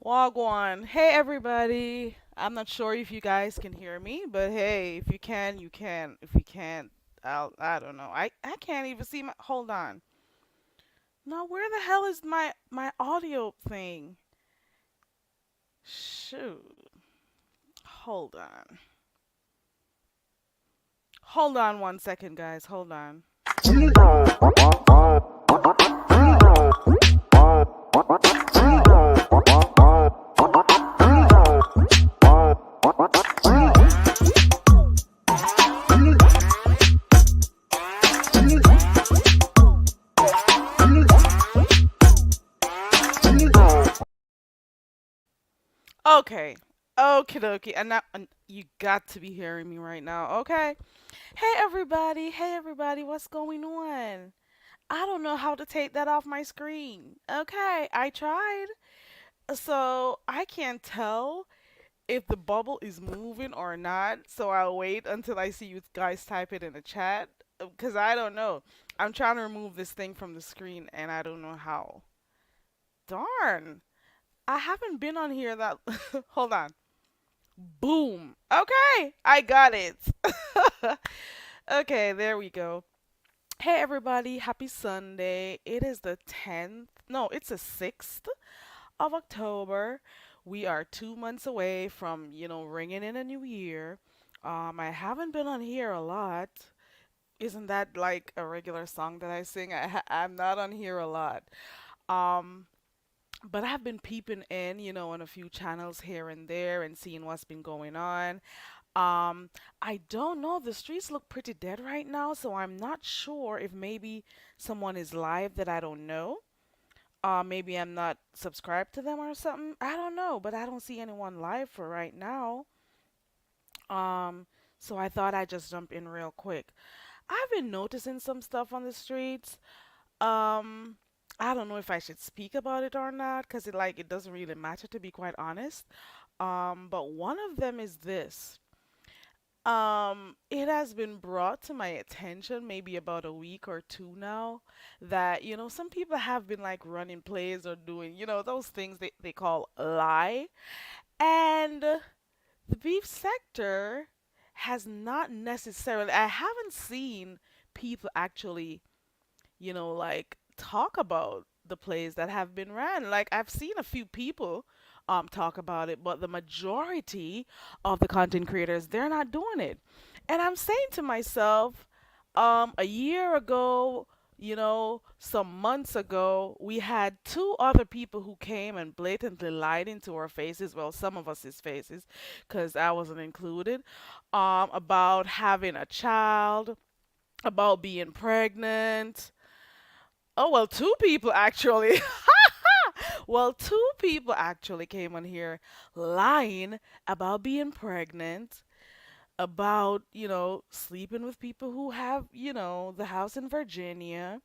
Wagwan. Hey everybody. I'm not sure if you guys can hear me, but hey, if you can, you can. If you can't, I don't know. I can't even see my hold on. Now where the hell is my audio thing? Shoot. Hold on. Hold on 1 second, guys. Hold on. Okay. Okie dokie. And now you got to be hearing me right now. Okay. Hey everybody. Hey everybody. What's going on? I don't know how to take that off my screen. Okay, I tried. So I can't tell if the bubble is moving or not. So I'll wait until I see you guys type it in the chat. Because I don't know. I'm trying to remove this thing from the screen and I don't know how. Darn. I haven't been on here that. Hold on. Boom. Okay, I got it. Okay, there we go. Hey everybody, happy Sunday. It is the 10th. No, it's the 6th of October. We are 2 months away from, ringing in a new year. I haven't been on here a lot. Isn't that like a regular song that I sing? I'm not on here a lot. Um, but I've been peeping in, on a few channels here and there and seeing what's been going on. I don't know. The streets look pretty dead right now, so I'm not sure if maybe someone is live that I don't know. Maybe I'm not subscribed to them or something. I don't know, but I don't see anyone live for right now. Um, so I thought I'd just jump in real quick. I've been noticing some stuff on the streets. Um, I don't know if I should speak about it or not, because it doesn't really matter to be quite honest. But one of them is this. It has been brought to my attention maybe about a week or two now that, some people have been like running plays or doing, those things they call lie. And the beef sector has not necessarily, I haven't seen people actually, like talk about the plays that have been ran. Like I've seen a few people talk about it, but the majority of the content creators, they're not doing it. And I'm saying to myself, a year ago, some months ago, we had two other people who came and blatantly lied into our faces, well, some of us' faces, because I wasn't included, about having a child, about being pregnant. Oh, well, two people actually. Well, two people actually came on here lying about being pregnant. about, sleeping with people who have, the house in Virginia,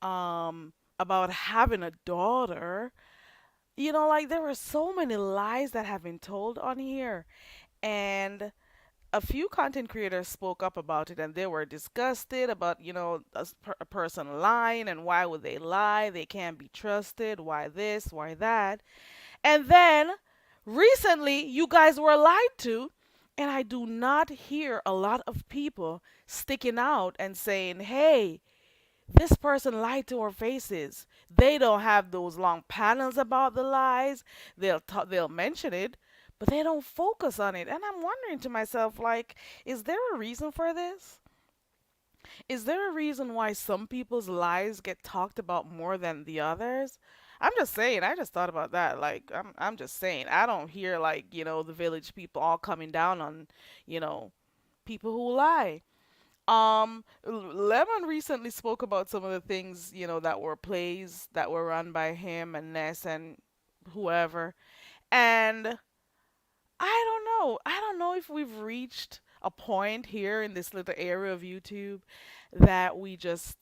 about having a daughter. Like there were so many lies that have been told on here. And a few content creators spoke up about it and they were disgusted about, a person lying and why would they lie? They can't be trusted. Why this? Why that? And then recently, you guys were lied to. And I do not hear a lot of people sticking out and saying, hey, this person lied to our faces. They don't have those long panels about the lies. They'll mention it, but they don't focus on it. And I'm wondering to myself, like, is there a reason for this? Is there a reason why some people's lies get talked about more than the others? I'm just saying, I just thought about that. Like, I'm just saying, I don't hear like, the village people all coming down on, you know, people who lie. Lemon recently spoke about some of the things, that were plays that were run by him and Ness and whoever. And I don't know. I don't know if we've reached a point here in this little area of YouTube that we just,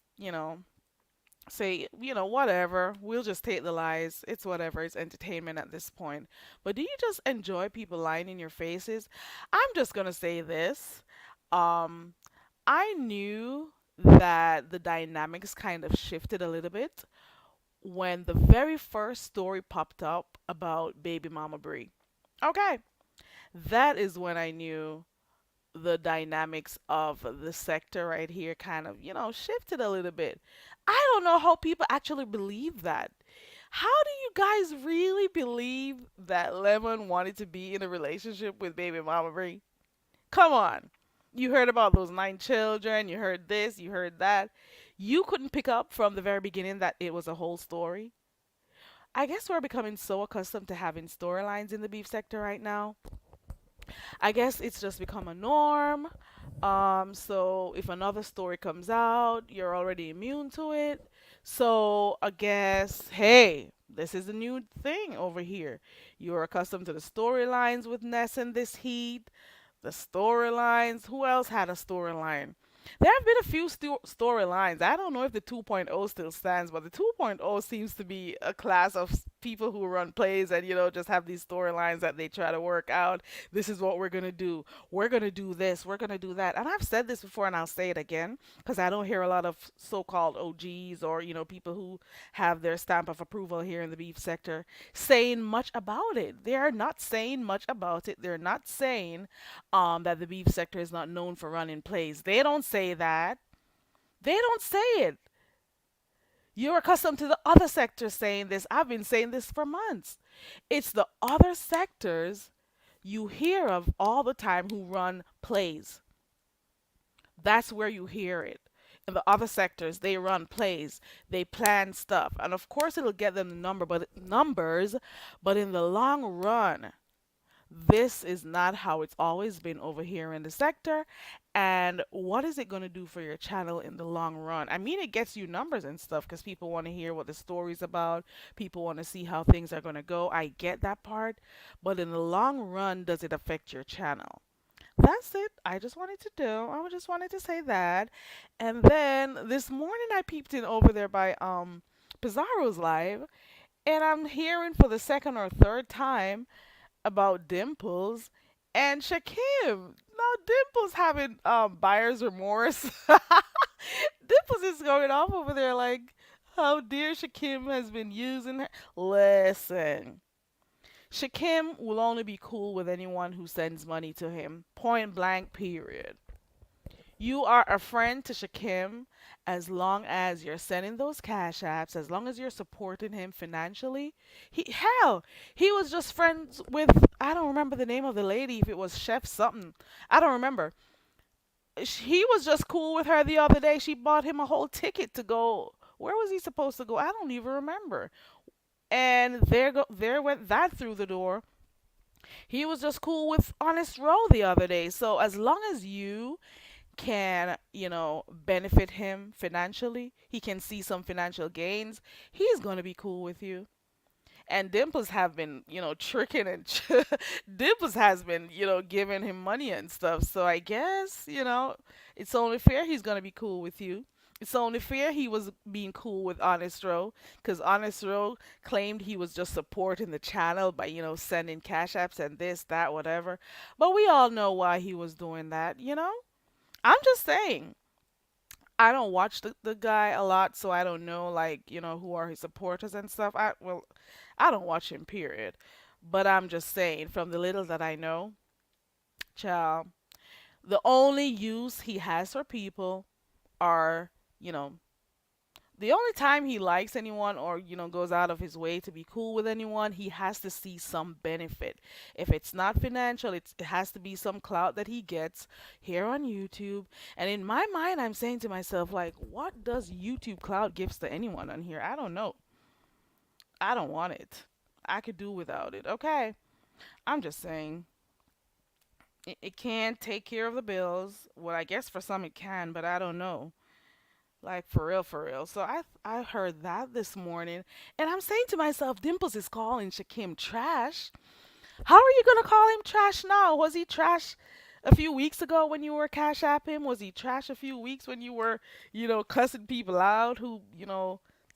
say, whatever. We'll just take the lies. It's whatever. It's entertainment at this point. But do you just enjoy people lying in your faces? I'm just going to say this. Um, I knew that the dynamics kind of shifted a little bit when the very first story popped up about baby mama Brie. Okay, that is when I knew the dynamics of the sector right here kind of, shifted a little bit. I don't know how people actually believe that. How do you guys really believe that Lemon wanted to be in a relationship with baby mama Brie? Come on. You heard about those 9 children, you heard this, you heard that. You couldn't pick up from the very beginning that it was a whole story. I guess we're becoming so accustomed to having storylines in the beef sector right now. I guess it's just become a norm. So if another story comes out, you're already immune to it. So I guess, hey, this is a new thing over here. You're accustomed to the storylines with Ness and this heat, the storylines. Who else had a storyline? There have been a few storylines. I don't know if the 2.0 still stands, but the 2.0 seems to be a class of people who run plays and, just have these storylines that they try to work out. This is what we're going to do. We're going to do this. We're going to do that. And I've said this before and I'll say it again because I don't hear a lot of so called OGs or, people who have their stamp of approval here in the beef sector saying much about it. They are not saying much about it. They're not saying that the beef sector is not known for running plays. They don't say that. They don't say it. You're accustomed to the other sectors saying this. I've been saying this for months. It's the other sectors you hear of all the time who run plays. That's where you hear it. In the other sectors, they run plays, they plan stuff, and of course it'll get them the numbers, but in the long run, this is not how it's always been over here in the sector. And what is it going to do for your channel in the long run? I mean, it gets you numbers and stuff because people want to hear what the story's about. People want to see how things are going to go. I get that part. But in the long run, does it affect your channel? That's it. I just wanted to do. I just wanted to say that. And then this morning I peeped in over there by Pizarro's live and I'm hearing for the second or third time about Dimples and Shakim. Now Dimples having buyer's remorse. Dimples is going off over there like how dear Shakim has been using her. Listen, Shakim will only be cool with anyone who sends money to him. Point blank, period. You are a friend to Shakim as long as you're sending those cash apps, as long as you're supporting him financially. He was just friends with, I don't remember the name of the lady, if it was Chef something. I don't remember. He was just cool with her the other day. She bought him a whole ticket to go. Where was he supposed to go? I don't even remember. And there went that through the door. He was just cool with Honest Row the other day. So as long as you can, benefit him financially, he can see some financial gains, he's going to be cool with you. And Dimples have been, tricking and Dimples has been, giving him money and stuff. So I guess, it's only fair he's gonna be cool with you. It's only fair he was being cool with Honest Row, because Honest Row claimed he was just supporting the channel by, sending cash apps and this, that, whatever. But we all know why he was doing that. I'm just saying. I don't watch the guy a lot, so I don't know, like, who are his supporters and stuff. I don't watch him, period. But I'm just saying, from the little that I know, child, the only use he has for people are, you know, the only time he likes anyone or, goes out of his way to be cool with anyone, he has to see some benefit. If it's not financial, it has to be some clout that he gets here on YouTube. And in my mind, I'm saying to myself, like, what does YouTube clout gives to anyone on here? I don't know. I don't want it. I could do without it. Okay. I'm just saying. It can't take care of the bills. Well, I guess for some it can, but I don't know. Like for real, for real. So I heard that this morning, and I'm saying to myself, Dimples is calling Shakim trash. How are you gonna call him trash now? Was he trash a few weeks ago when you were cash app him? Was he trash a few weeks when you were, cussing people out who,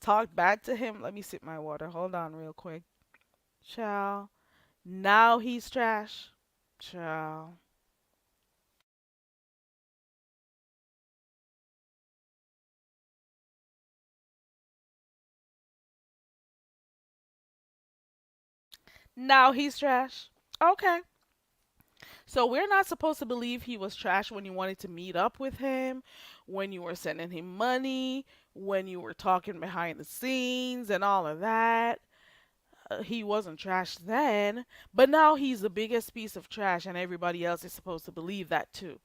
talked bad to him? Let me sip my water. Hold on, real quick. Ciao. Now he's trash. Ciao. Now he's trash. Okay. So we're not supposed to believe he was trash when you wanted to meet up with him, when you were sending him money, when you were talking behind the scenes and all of that. He wasn't trash then, but now he's the biggest piece of trash, and everybody else is supposed to believe that too.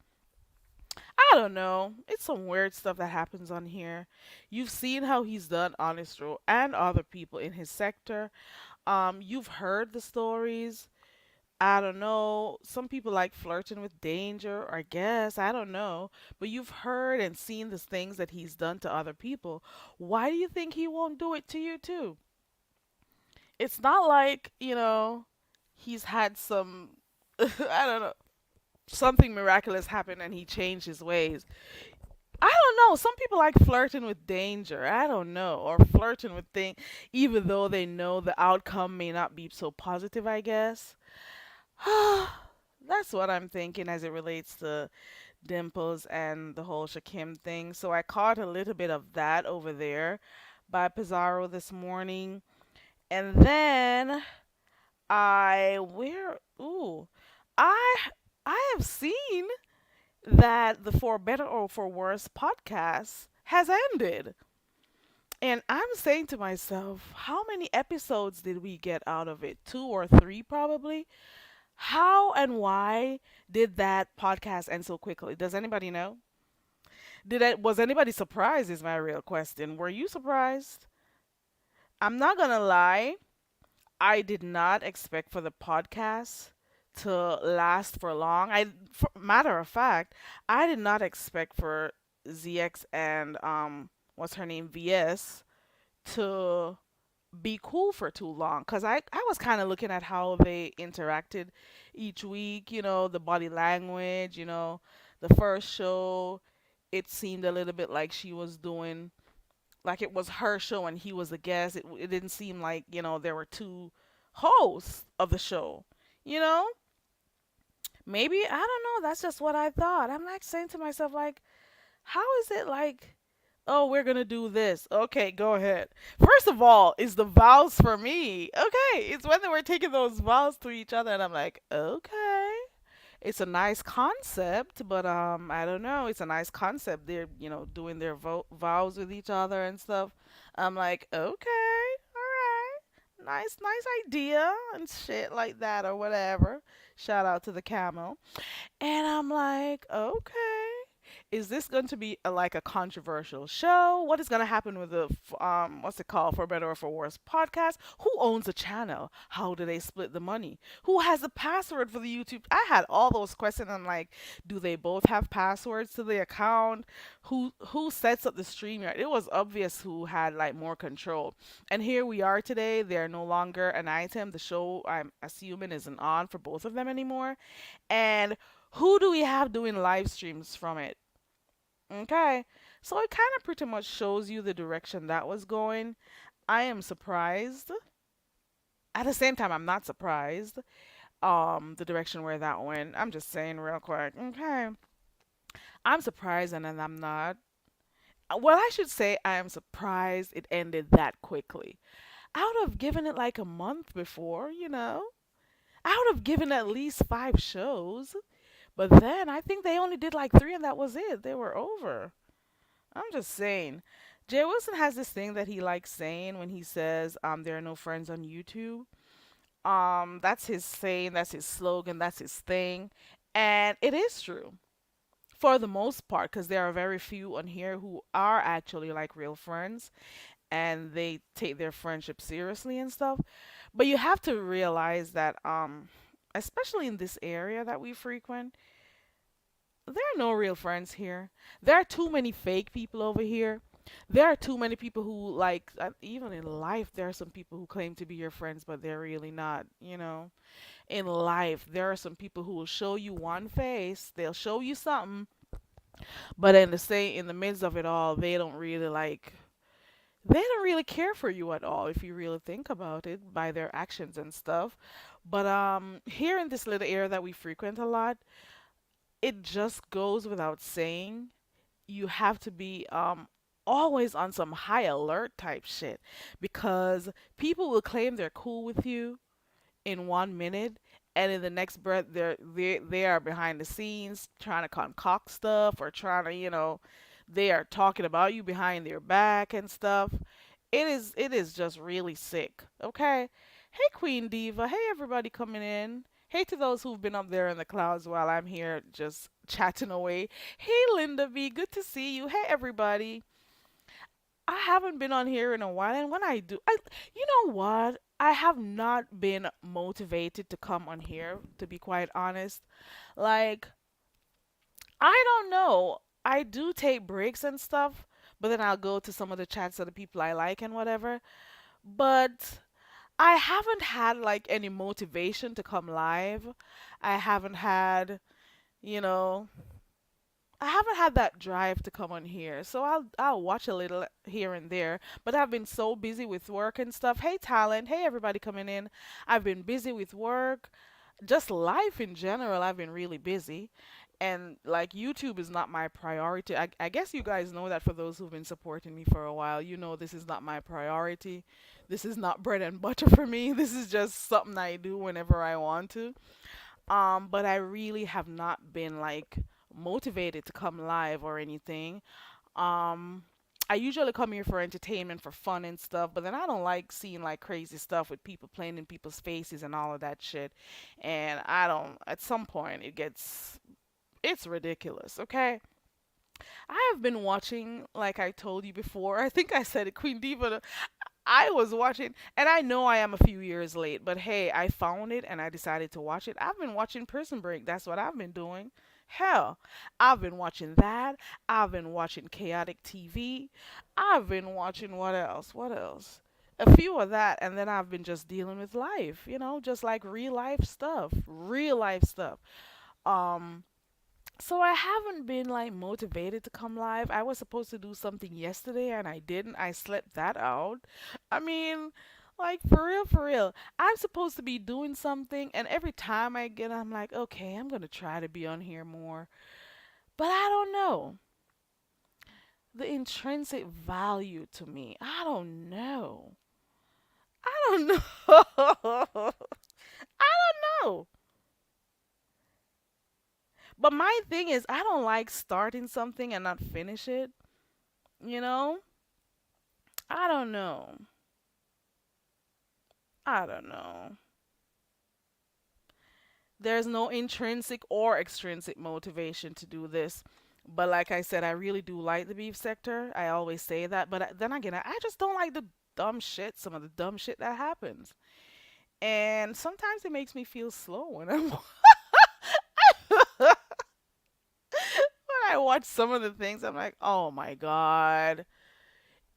I don't know. It's some weird stuff that happens on here. You've seen how he's done Honest Row and other people in his sector. You've heard the stories. I don't know. Some people like flirting with danger, I guess. I don't know. But you've heard and seen the things that he's done to other people. Why do you think he won't do it to you, too? It's not like, he's had some, I don't know, something miraculous happen and he changed his ways. I don't know. Some people like flirting with danger. I don't know. Or flirting with things, even though they know the outcome may not be so positive, I guess. That's what I'm thinking as it relates to Dimples and the whole Shakim thing. So I caught a little bit of that over there by Pizarro this morning. And then ooh, I I have seen that the For Better or For Worse podcast has ended. And I'm saying to myself, how many episodes did we get out of it? Two or three, probably. How and why did that podcast end so quickly? Does anybody know? Was anybody surprised is my real question. Were you surprised? I'm not gonna lie, I did not expect for the podcast to last for long. Matter of fact, I did not expect for ZX and what's her name, VS, to be cool for too long, because I was kind of looking at how they interacted each week, the body language, the first show, it seemed a little bit like she was doing, like it was her show and he was a guest. It didn't seem like, there were two hosts of the show, you know? Maybe, I don't know, that's just what I thought. I'm like saying to myself, like, how is it like, oh, we're gonna do this. Okay, go ahead. First of all, is the vows for me. Okay, it's when they were taking those vows to each other, and I'm like, okay. It's a nice concept, but I don't know. It's a nice concept. They're doing their vows with each other and stuff. I'm like, okay, all right, nice idea and shit like that or whatever. Shout out to the camel. And I'm like, okay. Is this going to be like a controversial show? What is going to happen with the what's it called, for better or for worse, podcast? Who owns the channel? How do they split the money? Who has the password for the YouTube? I had all those questions. I'm like, do they both have passwords to the account? Who sets up the stream? It was obvious who had like more control. And here we are today. They're no longer an item. The show, I'm assuming, isn't on for both of them anymore. And who do we have doing live streams from it? Okay. So it kind of pretty much shows you the direction that was going. I am surprised. At the same time, I'm not surprised. The direction where that went. I'm just saying real quick. Okay. I'm surprised and then I'm not. Well, I should say I am surprised it ended that quickly. I would have given it like a month before, you know? I would have given at least 5 shows. But then I think they only did like 3 and that was it. They were over. I'm just saying. Jay Wilson has this thing that he likes saying when he says there are no friends on YouTube. That's his saying, that's his slogan, that's his thing. And it is true for the most part because there are very few on here who are actually like real friends and they take their friendship seriously and stuff. But you have to realize that especially in this area that we frequent, there are no real friends here. There are too many fake people over here. There are too many people who like even in life there are some people who claim to be your friends but they're really not, you know. In life there are some people who will show you one face, they'll show you something, but in the midst of it all, they don't really care for you at all if you really think about it by their actions and stuff. But here in this little area that we frequent a lot, it just goes without saying you have to be always on some high alert type shit because people will claim they're cool with you in 1 minute and in the next breath they are behind the scenes trying to concoct stuff or trying to, they are talking about you behind their back and stuff. It is just really sick. Okay. Hey Queen Diva. Hey everybody coming in. Hey to those who've been up there in the clouds while I'm here just chatting away. Hey Linda B, good to see you. Hey everybody. I haven't been on here in a while, and when I do, you know what? I have not been motivated to come on here, to be quite honest. Like, I don't know. I do take breaks and stuff, but then I'll go to some of the chats of the people I like and whatever. But I haven't had like any motivation to come live. I haven't had, you know, I haven't had that drive to come on here, so I'll watch a little here and there. But I've been so busy with work and stuff. Hey, talent. Hey, everybody coming in. I've been busy with work, just life in general. I've been really busy, and like YouTube is not my priority. I guess you guys know that for those who've been supporting me for a while. You know this is not my priority. This is not bread and butter for me. This is just something I do whenever I want to. But I really have not been like motivated to come live or anything. Um, I usually come here for entertainment, for fun and stuff, but then I don't like seeing like crazy stuff with people playing in people's faces and all of that shit. And I don't, at some point, it's ridiculous, okay? I have been watching, like I told you before, I think I said it, Queen Diva. I was watching, and I know I am a few years late, but hey, I found it and I decided to watch it. I've been watching Prison Break. That's what I've been doing. Hell, I've been watching that. I've been watching Chaotic TV. I've been watching what else? What else? A few of that, and then I've been just dealing with life, just like real life stuff. Real life stuff. Um, so I haven't been like motivated to come live. I was supposed to do something yesterday and I didn't. I slept that out. I mean, like for real, for real. I'm supposed to be doing something and every time I get I'm like, okay, I'm going to try to be on here more. But I don't know. The intrinsic value to me. I don't know. I don't know. I don't know. But my thing is I don't like starting something and not finish it, you know? I don't know. I don't know. There's no intrinsic or extrinsic motivation to do this. But like I said, I really do like the beef sector. I always say that. But then again, I just don't like the dumb shit, some of the dumb shit that happens. And sometimes it makes me feel slow when I'm when I watch some of the things. I'm like, oh my God.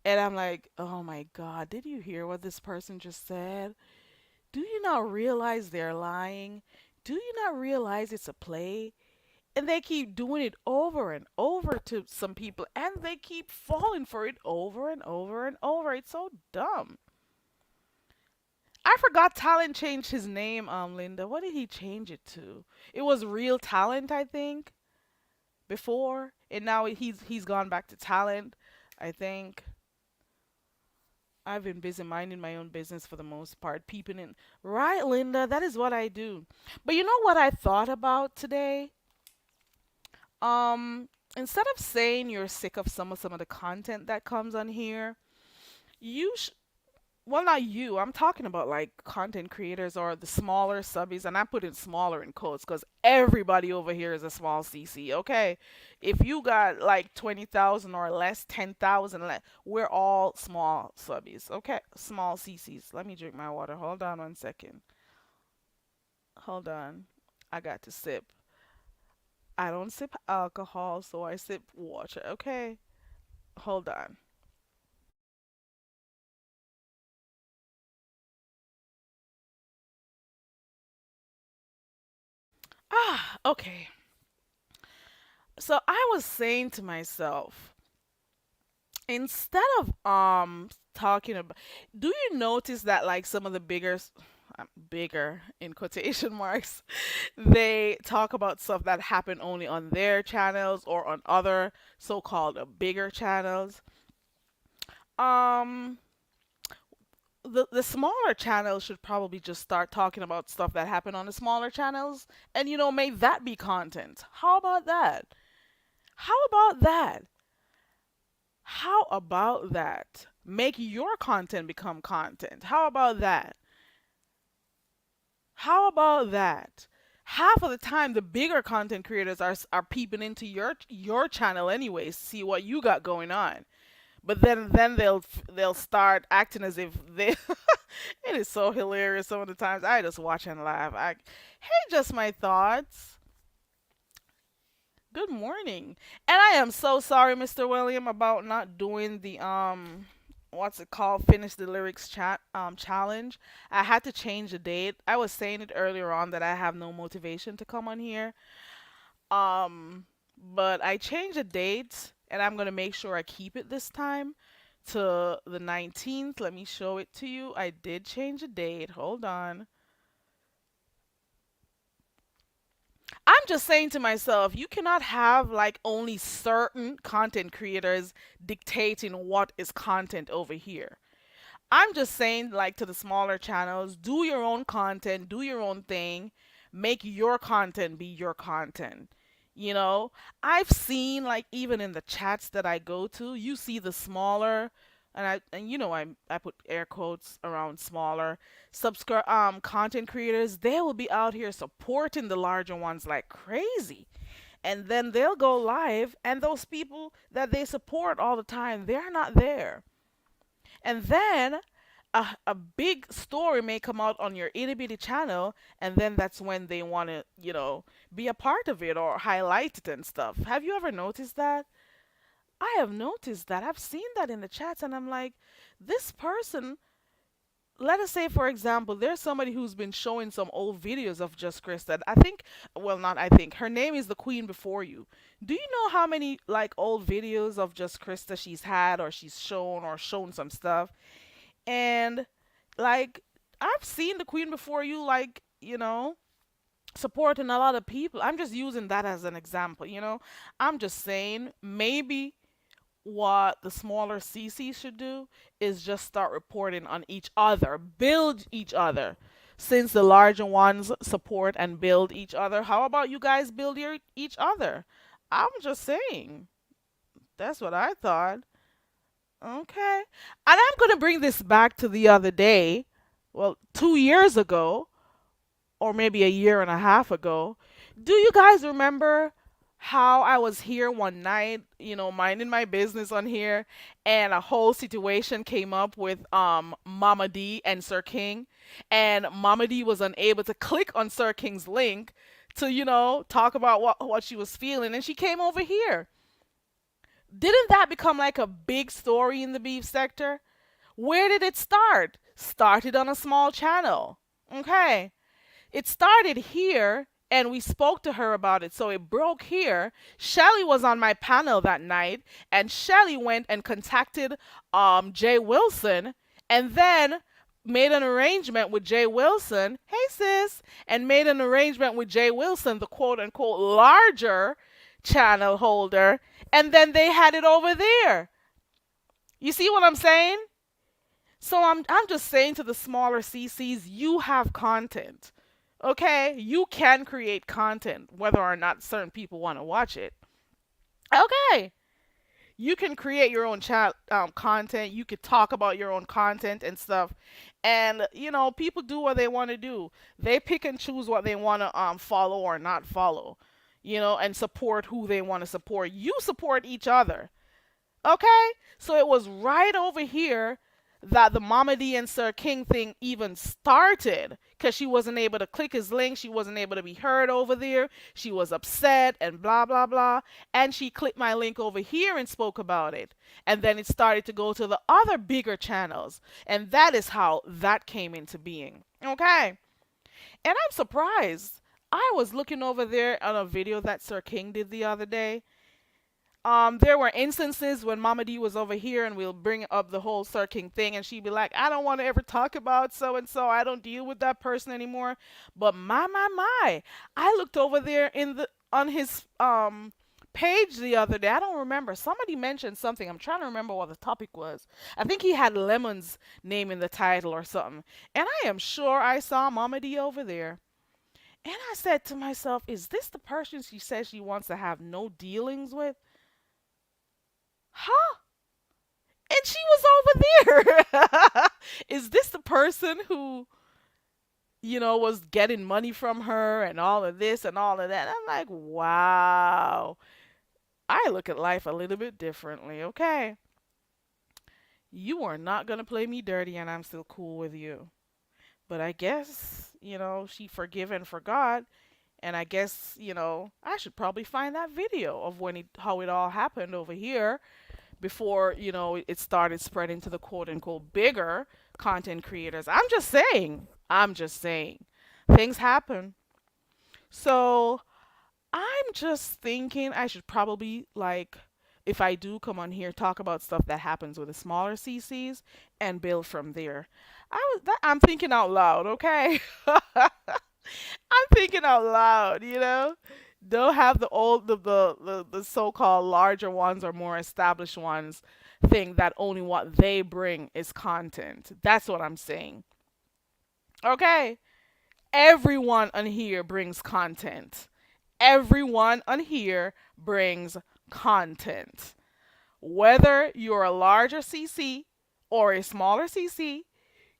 And I'm like, oh my God, did you hear what this person just said? Do you not realize they're lying? Do you not realize it's a play? And they keep doing it over and over to some people, and they keep falling for it over and over and over. It's so dumb. I forgot Talent changed his name, Linda. What did he change it to? It was Real Talent, I think, before, and now he's gone back to Talent, I think. I've been busy minding my own business for the most part, peeping in. Right, Linda, that is what I do. But you know what I thought about today? Instead of saying you're sick of some of the content that comes on here, you well, not you. I'm talking about like content creators or the smaller subbies, and I put in smaller in quotes because everybody over here is a small CC. Okay, if you got like 20,000 or less, 10,000 less, we're all small subbies. Okay, small CCs. Let me drink my water. Hold on 1 second. Hold on. I got to sip. I don't sip alcohol, so I sip water. Okay, hold on. Okay. So I was saying to myself, instead of talking about, do you notice that like some of the bigger in quotation marks, they talk about stuff that happen only on their channels or on other so-called bigger channels. Um the smaller channels should probably just start talking about stuff that happen on the smaller channels, and make that be content. How about that? How about that? How about that? Make your content become content. How about that? How about that? Half of the time, the bigger content creators are peeping into your channel anyways, see what you got going on. But then they'll start acting as if they. It is so hilarious. Some of the times I just watch and laugh. Hey, just my thoughts. Good morning. And I am so sorry, Mr. William, about not doing the what's it called? Finish the lyrics chat challenge. I had to change the date. I was saying it earlier on that I have no motivation to come on here. But I changed the date and I'm gonna make sure I keep it this time to the 19th. Let me show it to you. I did change the date. Hold on. I'm just saying to myself, you cannot have like only certain content creators dictating what is content over here. I'm just saying, like, to the smaller channels, do your own content, do your own thing, make your content be your content. You know, I've seen, like, even in the chats that I go to, you see the smaller, and I put air quotes around smaller subscribe content creators. They will be out here supporting the larger ones like crazy, and then they'll go live, and those people that they support all the time, they're not there. And then a big story may come out on your itty bitty channel, and then that's when they want to, be a part of it or highlight it and stuff. Have you ever noticed that? I have noticed that. I've seen that in the chats, and I'm like, this person, let us say, for example, there's somebody who's been showing some old videos of Just Chris that I think, well, not I think, her name is the Queen Before You. Do you know how many, like, old videos of Just Krista she's had or she's shown or shown some stuff? And like I've seen the Queen Before You, like, supporting a lot of people. I'm just using that as an example. I'm just saying maybe what the smaller CC should do is just start reporting on each other, build each other. Since the larger ones support and build each other, how about you guys build each other? I'm just saying. That's what I thought. Okay. And I'm going to bring this back to the other day. Well, 2 years ago, or maybe a year and a half ago. Do you guys remember how I was here one night, minding my business on here, and a whole situation came up with Mama D and Sir King, and Mama D was unable to click on Sir King's link to, talk about what she was feeling, and she came over here. Didn't that become like a big story in the beef sector? Where did it start? Started on a small channel. Okay. It started here and we spoke to her about it. So it broke here. Shelly was on my panel that night and Shelly went and contacted Jay Wilson and then made an arrangement with Jay Wilson. Hey sis, and made an arrangement with Jay Wilson, the quote unquote larger channel holder, and then they had it over there. You see what I'm saying? So I'm just saying to the smaller CCs, you have content. Okay? You can create content whether or not certain people want to watch it. Okay. You can create your own chat content. You could talk about your own content and stuff. And people do what they want to do. They pick and choose what they want to follow or not follow. And support who they want to support. You support each other. Okay? So it was right over here that the Mama D and Sir King thing even started because she wasn't able to click his link. She wasn't able to be heard over there. She was upset and blah, blah, blah. And she clicked my link over here and spoke about it. And then it started to go to the other bigger channels. And that is how that came into being. Okay? And I'm surprised. I was looking over there on a video that Sir King did the other day. There were instances when Mama D was over here and we'll bring up the whole Sir King thing and she'd be like, I don't want to ever talk about so and so. I don't deal with that person anymore. But my. I looked over there in the on his page the other day. I don't remember. Somebody mentioned something. I'm trying to remember what the topic was. I think he had Lemon's name in the title or something. And I am sure I saw Mama D over there. And I said to myself, is this the person she says she wants to have no dealings with? Huh? And she was over there. Is this the person who, was getting money from her and all of this and all of that? I'm like, wow. I look at life a little bit differently, okay? You are not going to play me dirty and I'm still cool with you. But I guess, she forgive and forgot. And I guess, I should probably find that video of how it all happened over here before it started spreading to the quote unquote bigger content creators. I'm just saying things happen. So I'm just thinking I should probably, like, if I do come on here, talk about stuff that happens with the smaller CCs and build from there. I'm thinking out loud, okay? I'm thinking out loud. They'll have the old the so-called larger ones or more established ones think that only what they bring is content. That's what I'm saying. Okay? Everyone on here brings content. Everyone on here brings content. Whether you're a larger CC or a smaller CC,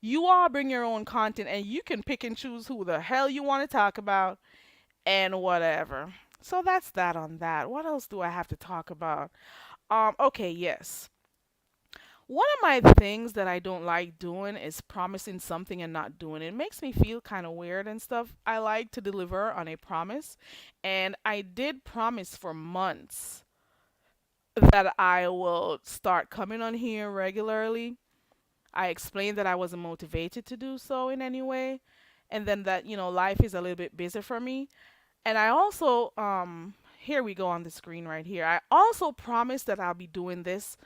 you all bring your own content and you can pick and choose who the hell you want to talk about and whatever. So that's that on that. What else do I have to talk about? Okay, yes. One of my things that I don't like doing is promising something and not doing it. It makes me feel kind of weird and stuff. I like to deliver on a promise, and I did promise for months that I will start coming on here regularly. I explained that I wasn't motivated to do so in any way, and then that life is a little bit busy for me. And I also here we go on the screen right here. I also promised that I'll be doing this,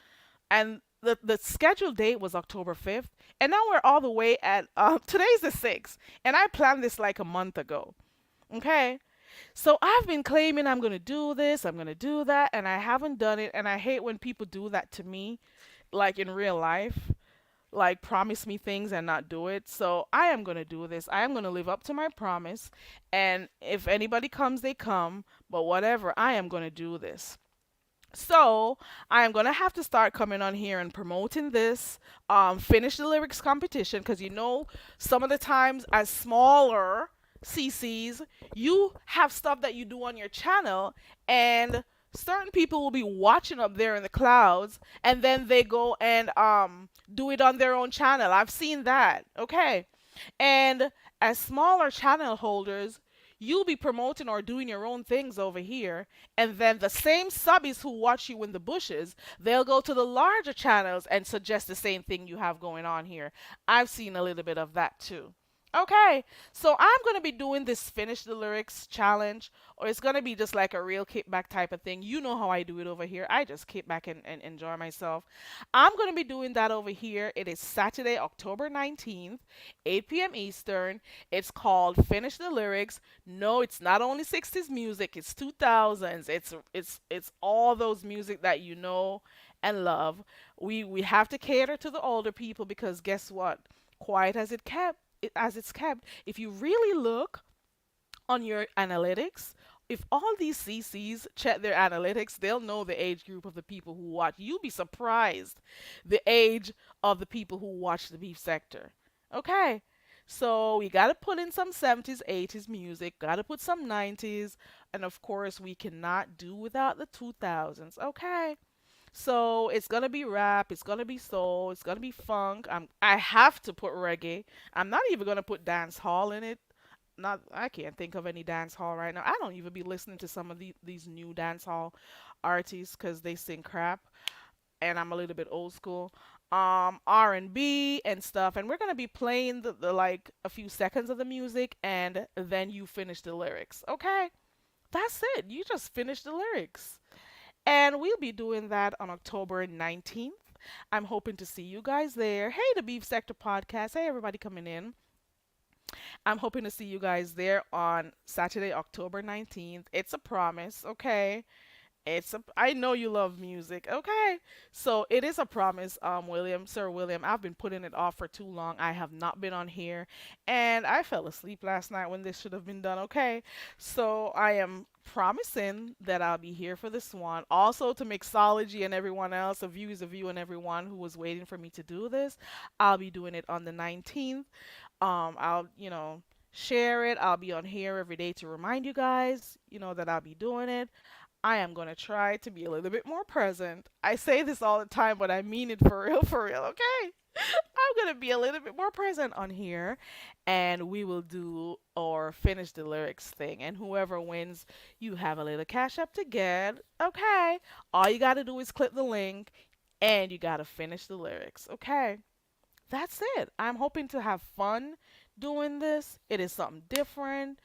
and the scheduled date was October 5th, and now we're all the way at today's the 6th, and I planned this like a month ago. Okay, so I've been claiming I'm gonna do this, I'm gonna do that, and I haven't done it, and I hate when people do that to me, like in real life, like promise me things and not do it. So I am going to do this. I am going to live up to my promise. And if anybody comes, they come. But whatever, I am going to do this. So I am going to have to start coming on here and promoting this. Finish the lyrics competition because some of the times as smaller CCs, you have stuff that you do on your channel, and certain people will be watching up there in the clouds, and then they go and do it on their own channel. I've seen that. Okay. And as smaller channel holders, you'll be promoting or doing your own things over here, and then the same subbies who watch you in the bushes, they'll go to the larger channels and suggest the same thing you have going on here. I've seen a little bit of that too. Okay, so I'm going to be doing this finish the lyrics challenge, or it's going to be just like a real kickback type of thing. You know how I do it over here. I just kick back and enjoy myself. I'm going to be doing that over here. It is Saturday, October 19th, 8 p.m. Eastern. It's called Finish the Lyrics. No, it's not only 60s music, it's 2000s. It's all those music that you know and love. We have to cater to the older people because guess what? Quiet as as it's kept, if you really look on your analytics, if all these CCs check their analytics, they'll know the age group of the people who watch. You'll be surprised the age of the people who watch the beef sector. Okay. So we got to put in some 70s, 80s music, got to put some 90s, and of course we cannot do without the 2000s. Okay. So it's gonna be rap, it's gonna be soul, it's gonna be funk. I have to put reggae. I'm not even gonna put dance hall in it. Not I can't think of any dance hall right now. I don't even be listening to some of these new dance hall artists because they sing crap, and I'm a little bit old school. R&B and stuff, and we're gonna be playing the like a few seconds of the music, and then you finish the lyrics. Okay, that's it. You just finish the lyrics. And we'll be doing that on October 19th. I'm hoping to see you guys there. Hey, the Beef Sector Podcast. Hey, everybody coming in. I'm hoping to see you guys there on Saturday, October 19th. It's a promise, okay? I know you love music, okay? So it is a promise, William, Sir William. I've been putting it off for too long. I have not been on here, and I fell asleep last night when this should have been done, okay? So I am promising that I'll be here for this one. Also to Mixology and everyone else, a view is a view, and everyone who was waiting for me to do this, I'll be doing it on the 19th. I'll, share it. I'll be on here every day to remind you guys, that I'll be doing it. I am going to try to be a little bit more present. I say this all the time, but I mean it for real, okay? I'm going to be a little bit more present on here, and we will do or finish the lyrics thing. And whoever wins, you have a little cash up to get, okay? All you got to do is click the link, and you got to finish the lyrics, okay? That's it. I'm hoping to have fun doing this. It is something different.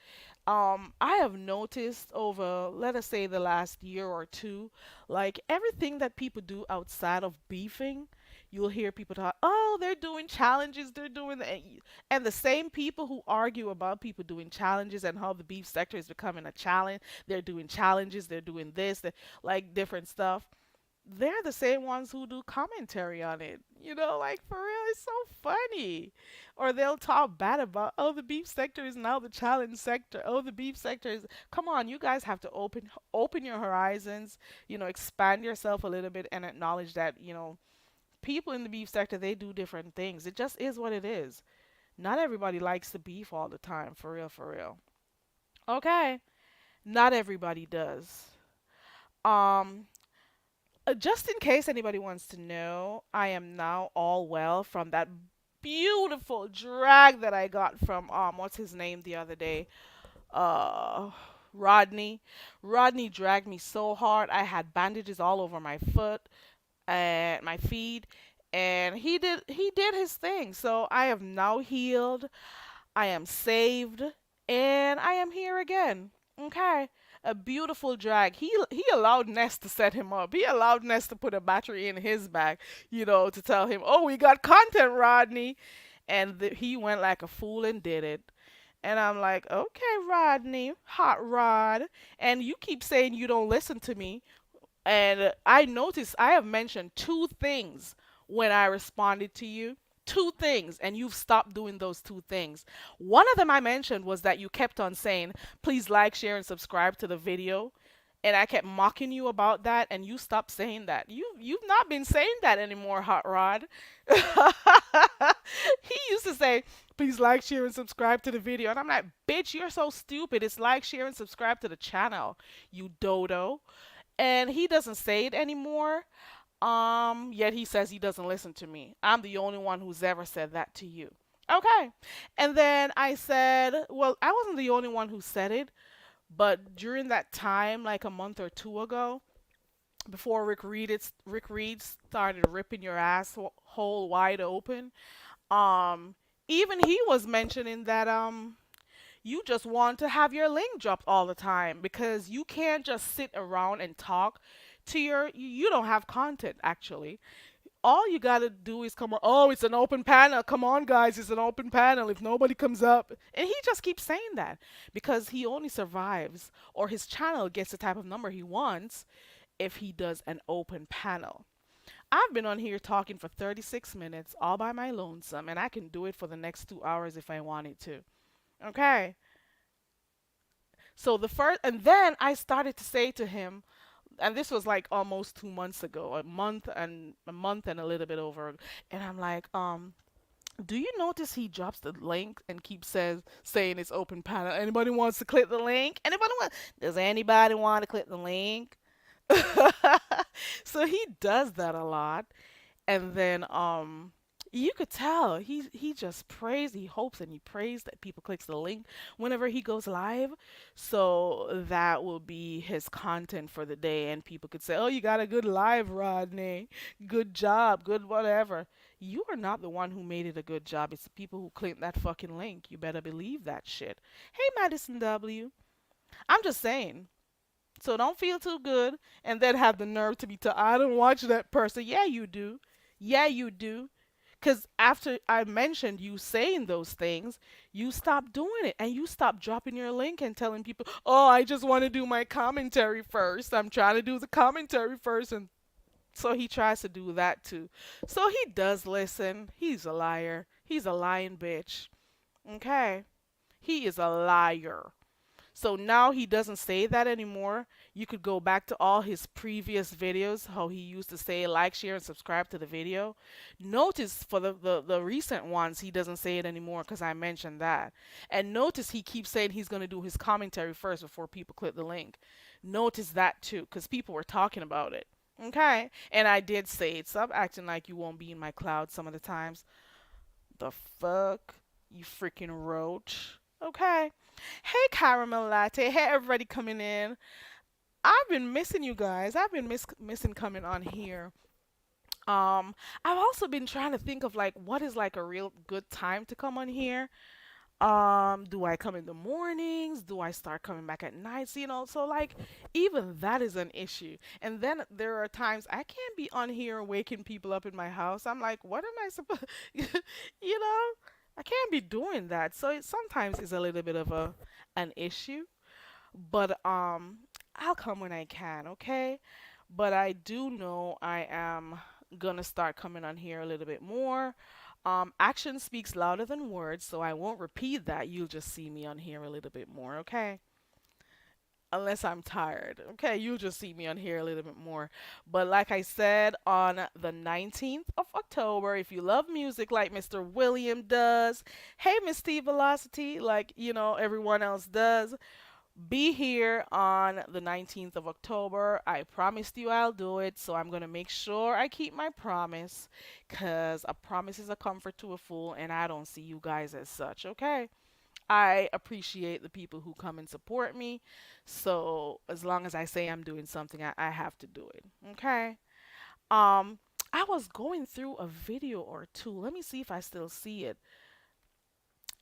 I have noticed over, let us say, the last year or two, like everything that people do outside of beefing, you'll hear people talk, oh, they're doing challenges, they're doing the, and the same people who argue about people doing challenges and how the beef sector is becoming a challenge, they're doing challenges, they're doing this, like different stuff. They're the same ones who do commentary on it. Like for real, it's so funny. Or they'll talk bad about, oh, the beef sector is now the challenge sector. Oh, the beef sector is. Come on, you guys have to open your horizons. Expand yourself a little bit and acknowledge that people in the beef sector, they do different things. It just is what it is. Not everybody likes the beef all the time. For real, for real. Okay, not everybody does. Um, just in case anybody wants to know, I am now all well from that beautiful drag that I got from what's his name the other day? Uh Rodney. Rodney dragged me so hard. I had bandages all over my foot and my feet, and he did his thing. So I have now healed. I am saved, and I am here again. Okay. A beautiful drag. He allowed Ness to set him up. He allowed Ness to put a battery in his bag, to tell him, "Oh, we got content, Rodney." And he went like a fool and did it. And I'm like, "Okay, Rodney, hot rod." And you keep saying you don't listen to me. And I noticed I have mentioned two things when I responded to you. Two things, and you've stopped doing those two things. One of them I mentioned was that you kept on saying, please like, share, and subscribe to the video. And I kept mocking you about that, and you stopped saying that. You've not been saying that anymore, Hot Rod. He used to say, please like, share, and subscribe to the video. And I'm like, bitch, you're so stupid. It's like, share, and subscribe to the channel, you dodo. And he doesn't say it anymore. Yet he says he doesn't listen to me. I'm the only one who's ever said that to you. Okay. And then I said, well, I wasn't the only one who said it, but during that time, like a month or two ago, before Rick Reed started ripping your asshole wide open, um, even he was mentioning that you just want to have your link dropped all the time because you can't just sit around and talk to you don't have content actually. All you gotta do is come on. Oh, it's an open panel. Come on, guys, it's an open panel. If nobody comes up, and he just keeps saying that because he only survives or his channel gets the type of number he wants if he does an open panel. I've been on here talking for 36 minutes all by my lonesome, and I can do it for the next 2 hours if I wanted to. Okay. So the first, and then I started to say to him, and this was like almost 2 months ago, a month and a little bit over, and I'm like, do you notice he drops the link and keeps saying it's open panel? Anybody wants to click the link? Does anybody want to click the link? So he does that a lot. And then you could tell he just prays, he hopes and he prays that people clicks the link whenever he goes live. So that will be his content for the day and people could say, "Oh, you got a good live, Rodney. Good job, good whatever." You are not the one who made it a good job. It's the people who clicked that fucking link. You better believe that shit. Hey, Madison W. I'm just saying. So don't feel too good and then have the nerve to be I don't watch that person. Yeah, you do. Yeah, you do. Because after I mentioned you saying those things, you stopped doing it and you stopped dropping your link and telling people, oh, I just want to do my commentary first. I'm trying to do the commentary first. And so he tries to do that too. So he does listen. He's a liar. He's a lying bitch. Okay? He is a liar. So now he doesn't say that anymore. You could go back to all his previous videos, how he used to say like, share, and subscribe to the video. Notice for the recent ones, he doesn't say it anymore because I mentioned that. And notice he keeps saying he's going to do his commentary first before people click the link. Notice that too because people were talking about it. Okay? And I did say it. Stop acting like you won't be in my cloud some of the times. The fuck? You freaking roach. Okay. Hey, Caramel Latte. Hey, everybody coming in. I've been missing you guys. I've been missing coming on here. I've also been trying to think of like what is like a real good time to come on here. Do I come in the mornings? Do I start coming back at nights? So like even that is an issue. And then there are times I can't be on here waking people up in my house. I'm like, what am I supposed you know? I can't be doing that. So it sometimes is a little bit of an issue. But I'll come when I can, okay? But I do know I am gonna start coming on here a little bit more. Action speaks louder than words, so I won't repeat that. You'll just see me on here a little bit more, okay? Unless I'm tired. Okay, you'll just see me on here a little bit more. But like I said, on the 19th of October, if you love music like Mr. William does, hey, Miss Steve Velocity, like, everyone else does, be here on the 19th of October. I promised you I'll do it, so I'm going to make sure I keep my promise because a promise is a comfort to a fool, and I don't see you guys as such, okay? I appreciate the people who come and support me. So as long as I say I'm doing something, I have to do it. Okay. Um, I was going through a video or two. Let me see if I still see it.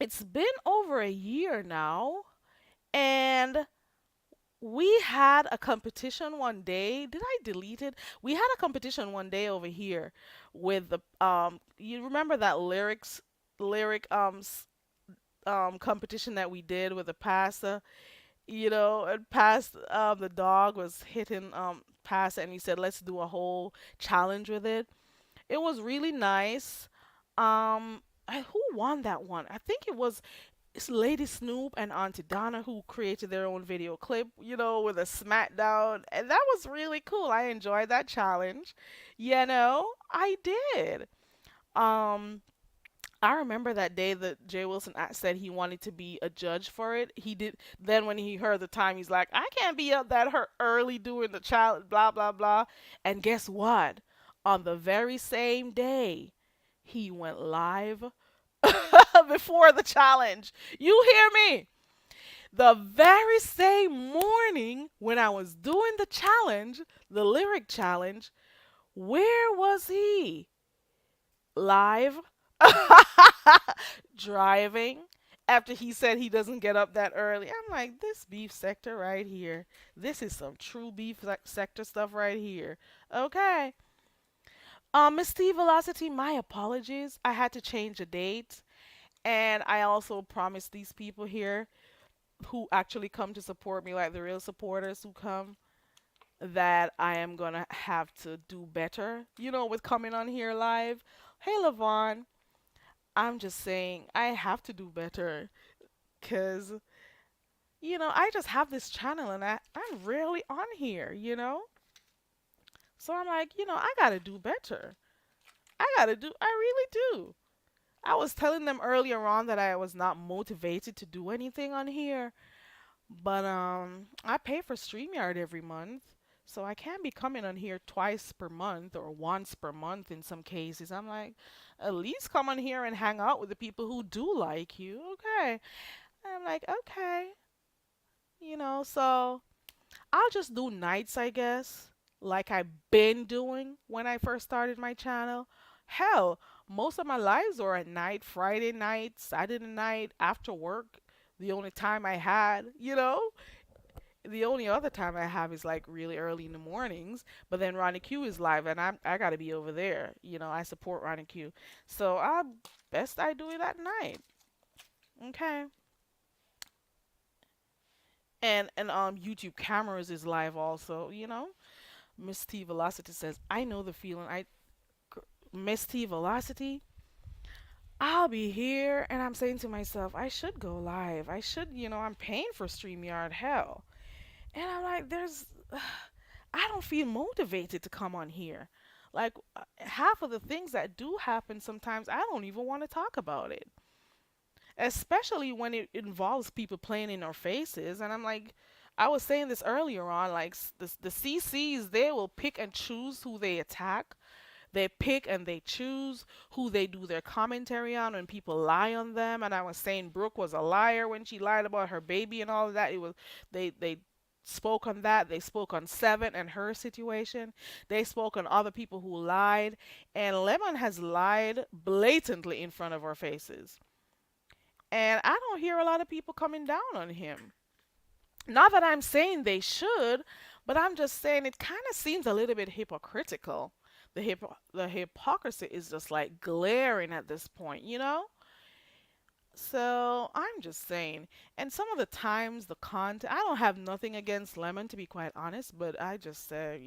It's been over a year now, and we had a competition one day. Did I delete it? We had a competition one day over here with the you remember that lyric competition that we did with the pasta, and past the dog was hitting pasta and he said let's do a whole challenge with it. It was really nice. Who won that one? I think it was it's Lady Snoop and Auntie Donna who created their own video clip, with a smackdown, and that was really cool. I enjoyed that challenge. I did. Um, I remember that day that Jay Wilson said he wanted to be a judge for it. He did. Then when he heard the time, he's like, I can't be up that early doing the challenge, blah blah blah. And guess what? On the very same day, he went live before the challenge. You hear me? The very same morning when I was doing the challenge, the lyric challenge, where was he? Live, driving, after he said he doesn't get up that early. I'm like, this beef sector right here. This is some true beef sector stuff right here. Okay. Miss T Velocity, my apologies. I had to change the date. And I also promised these people here who actually come to support me, like the real supporters who come, that I am gonna have to do better, with coming on here live. Hey, Lavon, I'm just saying I have to do better because, I just have this channel and I'm rarely on here. So I'm like, I gotta do better. I really do. I was telling them earlier on that I was not motivated to do anything on here. But I pay for StreamYard every month, so I can't be coming on here twice per month or once per month in some cases. I'm like, at least come on here and hang out with the people who do like you. Okay. And I'm like, okay. So I'll just do nights, I guess, like I've been doing when I first started my channel. Hell, most of my lives are at night, Friday night, Saturday night, after work. The only time I had. The only other time I have is like really early in the mornings. But then Ronnie Q is live, and I gotta be over there. I support Ronnie Q, so I best I do it at night. Okay. And YouTube cameras is live also. Miss T Velocity says, I know the feeling. Miss T Velocity, I'll be here and I'm saying to myself, I should go live. I should, I'm paying for StreamYard, hell. And I'm like, I don't feel motivated to come on here. Like, half of the things that do happen sometimes, I don't even want to talk about it. Especially when it involves people playing in our faces. And I'm like, I was saying this earlier on, like, the CCs, they will pick and choose who they attack. They pick and they choose who they do their commentary on when people lie on them. And I was saying Brooke was a liar when she lied about her baby and all of that. It was they spoke on that. They spoke on Seven and her situation. They spoke on other people who lied. And Lemon has lied blatantly in front of our faces. And I don't hear a lot of people coming down on him. Not that I'm saying they should, but I'm just saying it kind of seems a little bit hypocritical. The hypocrisy is just like glaring at this point. So I'm just saying, and some of the times the content, I don't have nothing against Lemon to be quite honest, but I just say,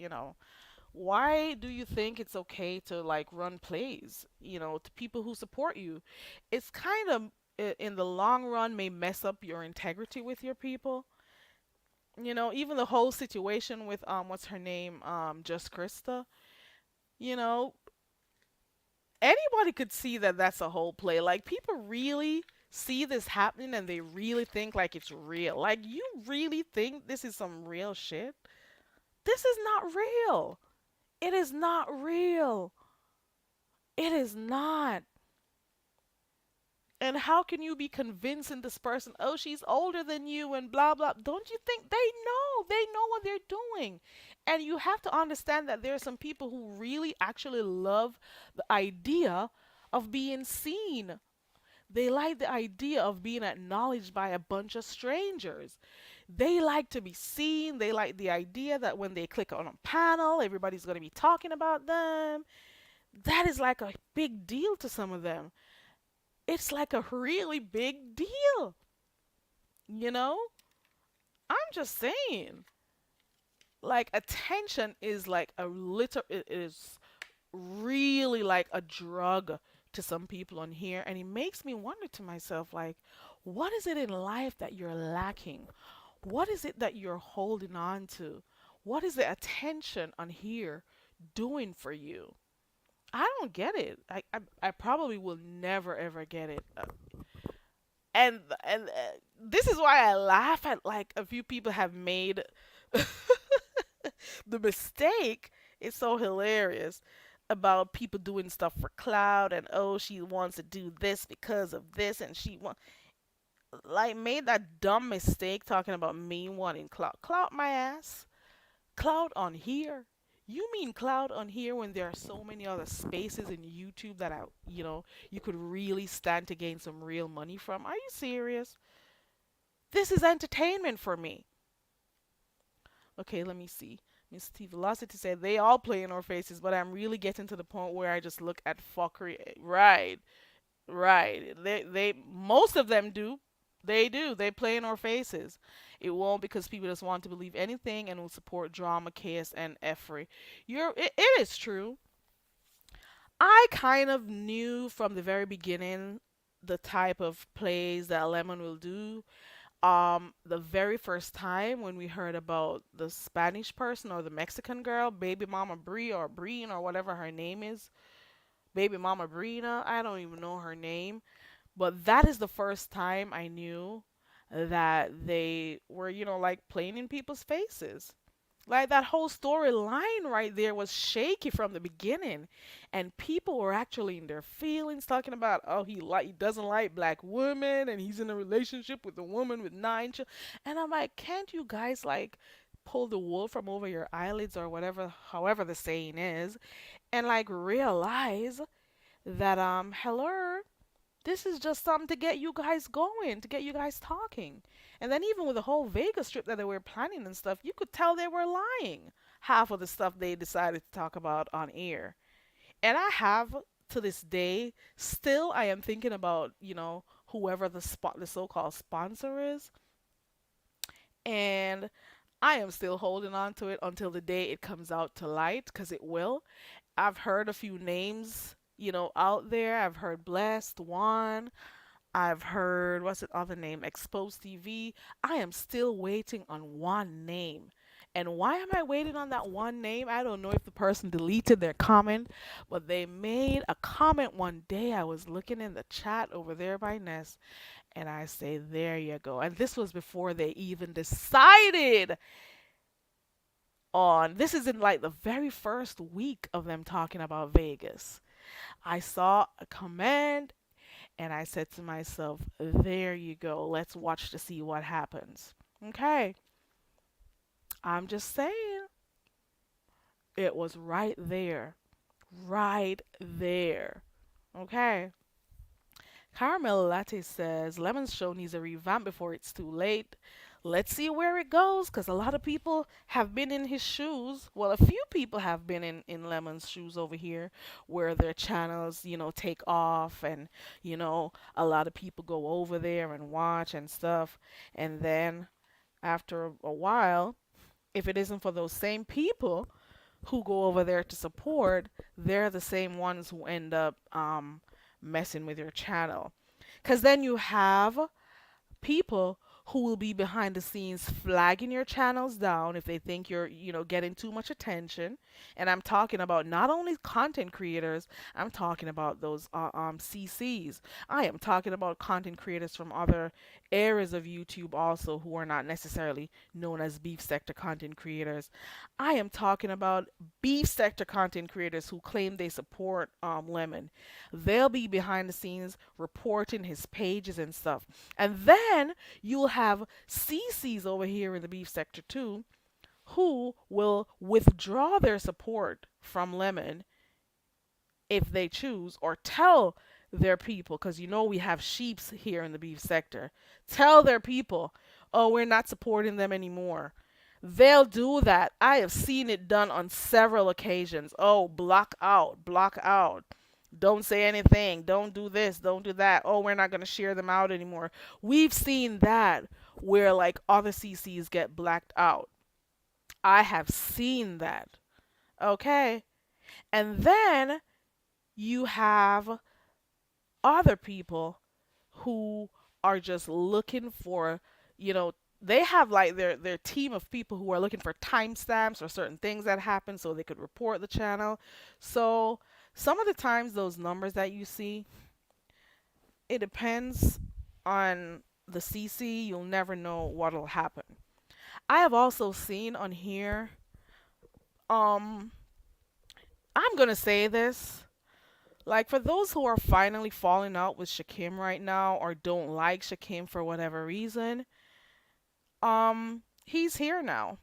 why do you think it's okay to like run plays, to people who support you? It's kind of in the long run may mess up your integrity with your people. Even the whole situation with what's her name, Just Krista. You know, anybody could see that that's a whole play. Like people really see this happening and they really think like it's real. Like you really think this is some real shit? This is not real. It is not real. It is not. And how can you be convincing this person, oh, she's older than you and blah, blah? Don't you think they know? They know what they're doing. And you have to understand that there are some people who really actually love the idea of being seen. They like the idea of being acknowledged by a bunch of strangers. They like to be seen. They like the idea that when they click on a panel, everybody's going to be talking about them. That is like a big deal to some of them. It's like a really big deal. You know? I'm just saying. Like attention is like it is really like a drug to some people on here, and it makes me wonder to myself like what is it in life that you're lacking? What is it that you're holding on to? What is the attention on here doing for you? I don't get it. I probably will never ever get it. And this is why I laugh at like a few people have made the mistake. It's so hilarious about people doing stuff for cloud and oh she wants to do this because of this and she want like made that dumb mistake talking about me wanting cloud. Cloud my ass. Cloud on here. You mean cloud on here when there are so many other spaces in YouTube that you could really stand to gain some real money from? Are you serious? This is entertainment for me. Okay, let me see. Miss T Velocity said they all play in our faces, but I'm really getting to the point where I just look at fuckery. Right, right. They most of them do. They do. They play in our faces. It won't because people just want to believe anything and will support drama, chaos, and effery. It is true. I kind of knew from the very beginning the type of plays that Lemon will do. The very first time when we heard about the Spanish person or the Mexican girl, Baby Mama Brie or Breen or whatever her name is, Baby Mama Brina, I don't even know her name, but that is the first time I knew that they were, like playing in people's faces. Like that whole storyline right there was shaky from the beginning, and people were actually in their feelings talking about, oh, he doesn't like black women, and he's in a relationship with a woman with 9 children, and I'm like, can't you guys like pull the wool from over your eyelids or whatever, however the saying is, and like realize that hello, this is just something to get you guys going, to get you guys talking. And then even with the whole Vegas trip that they were planning and stuff, you could tell they were lying. Half of the stuff they decided to talk about on air. And I have to this day, still I am thinking about, whoever the so-called sponsor is. And I am still holding on to it until the day it comes out to light, because it will. I've heard a few names, out there. I've heard Blessed One. I've heard, what's the other name? Exposed TV. I am still waiting on one name. And why am I waiting on that one name? I don't know if the person deleted their comment, but they made a comment one day. I was looking in the chat over there by Ness, and I say, there you go. And this was before they even decided on, this is in like the very first week of them talking about Vegas. I saw a comment and I said to myself, there you go. Let's watch to see what happens. Okay. I'm just saying. It was right there. Right there. Okay. Caramel Latte says Lemon's show needs a revamp before it's too late. Let's see where it goes because a lot of people have been in his shoes. Well, a few people have been in Lemon's shoes over here where their channels, take off and, a lot of people go over there and watch and stuff. And then after a while, if it isn't for those same people who go over there to support, they're the same ones who end up messing with your channel. Because then you have people who will be behind the scenes flagging your channels down if they think you're, getting too much attention. And I'm talking about not only content creators, I'm talking about those CCs. I am talking about content creators from other areas of YouTube also who are not necessarily known as beef sector content creators. I am talking about beef sector content creators who claim they support Lemon. They'll be behind the scenes reporting his pages and stuff. And then you'll have CCs over here in the beef sector too, who will withdraw their support from Lemon if they choose, or tell their people, because we have sheeps here in the beef sector, tell their people, oh, we're not supporting them anymore. They'll do that. I have seen it done on several occasions. Oh, block out, block out. Don't say anything. Don't do this. Don't do that. Oh, we're not going to share them out anymore. We've seen that where like other CCs get blacked out. I have seen that. Okay. And then you have other people who are just looking for, you know, they have like their team of people who are looking for timestamps or certain things that happen so they could report the channel. So Some of the times, those numbers that you see, it depends on the CC. You'll never know what'll happen. I have also seen on here, um, I'm gonna say this. Like for those who are finally falling out with Shakim right now or don't like Shakim for whatever reason, he's here now.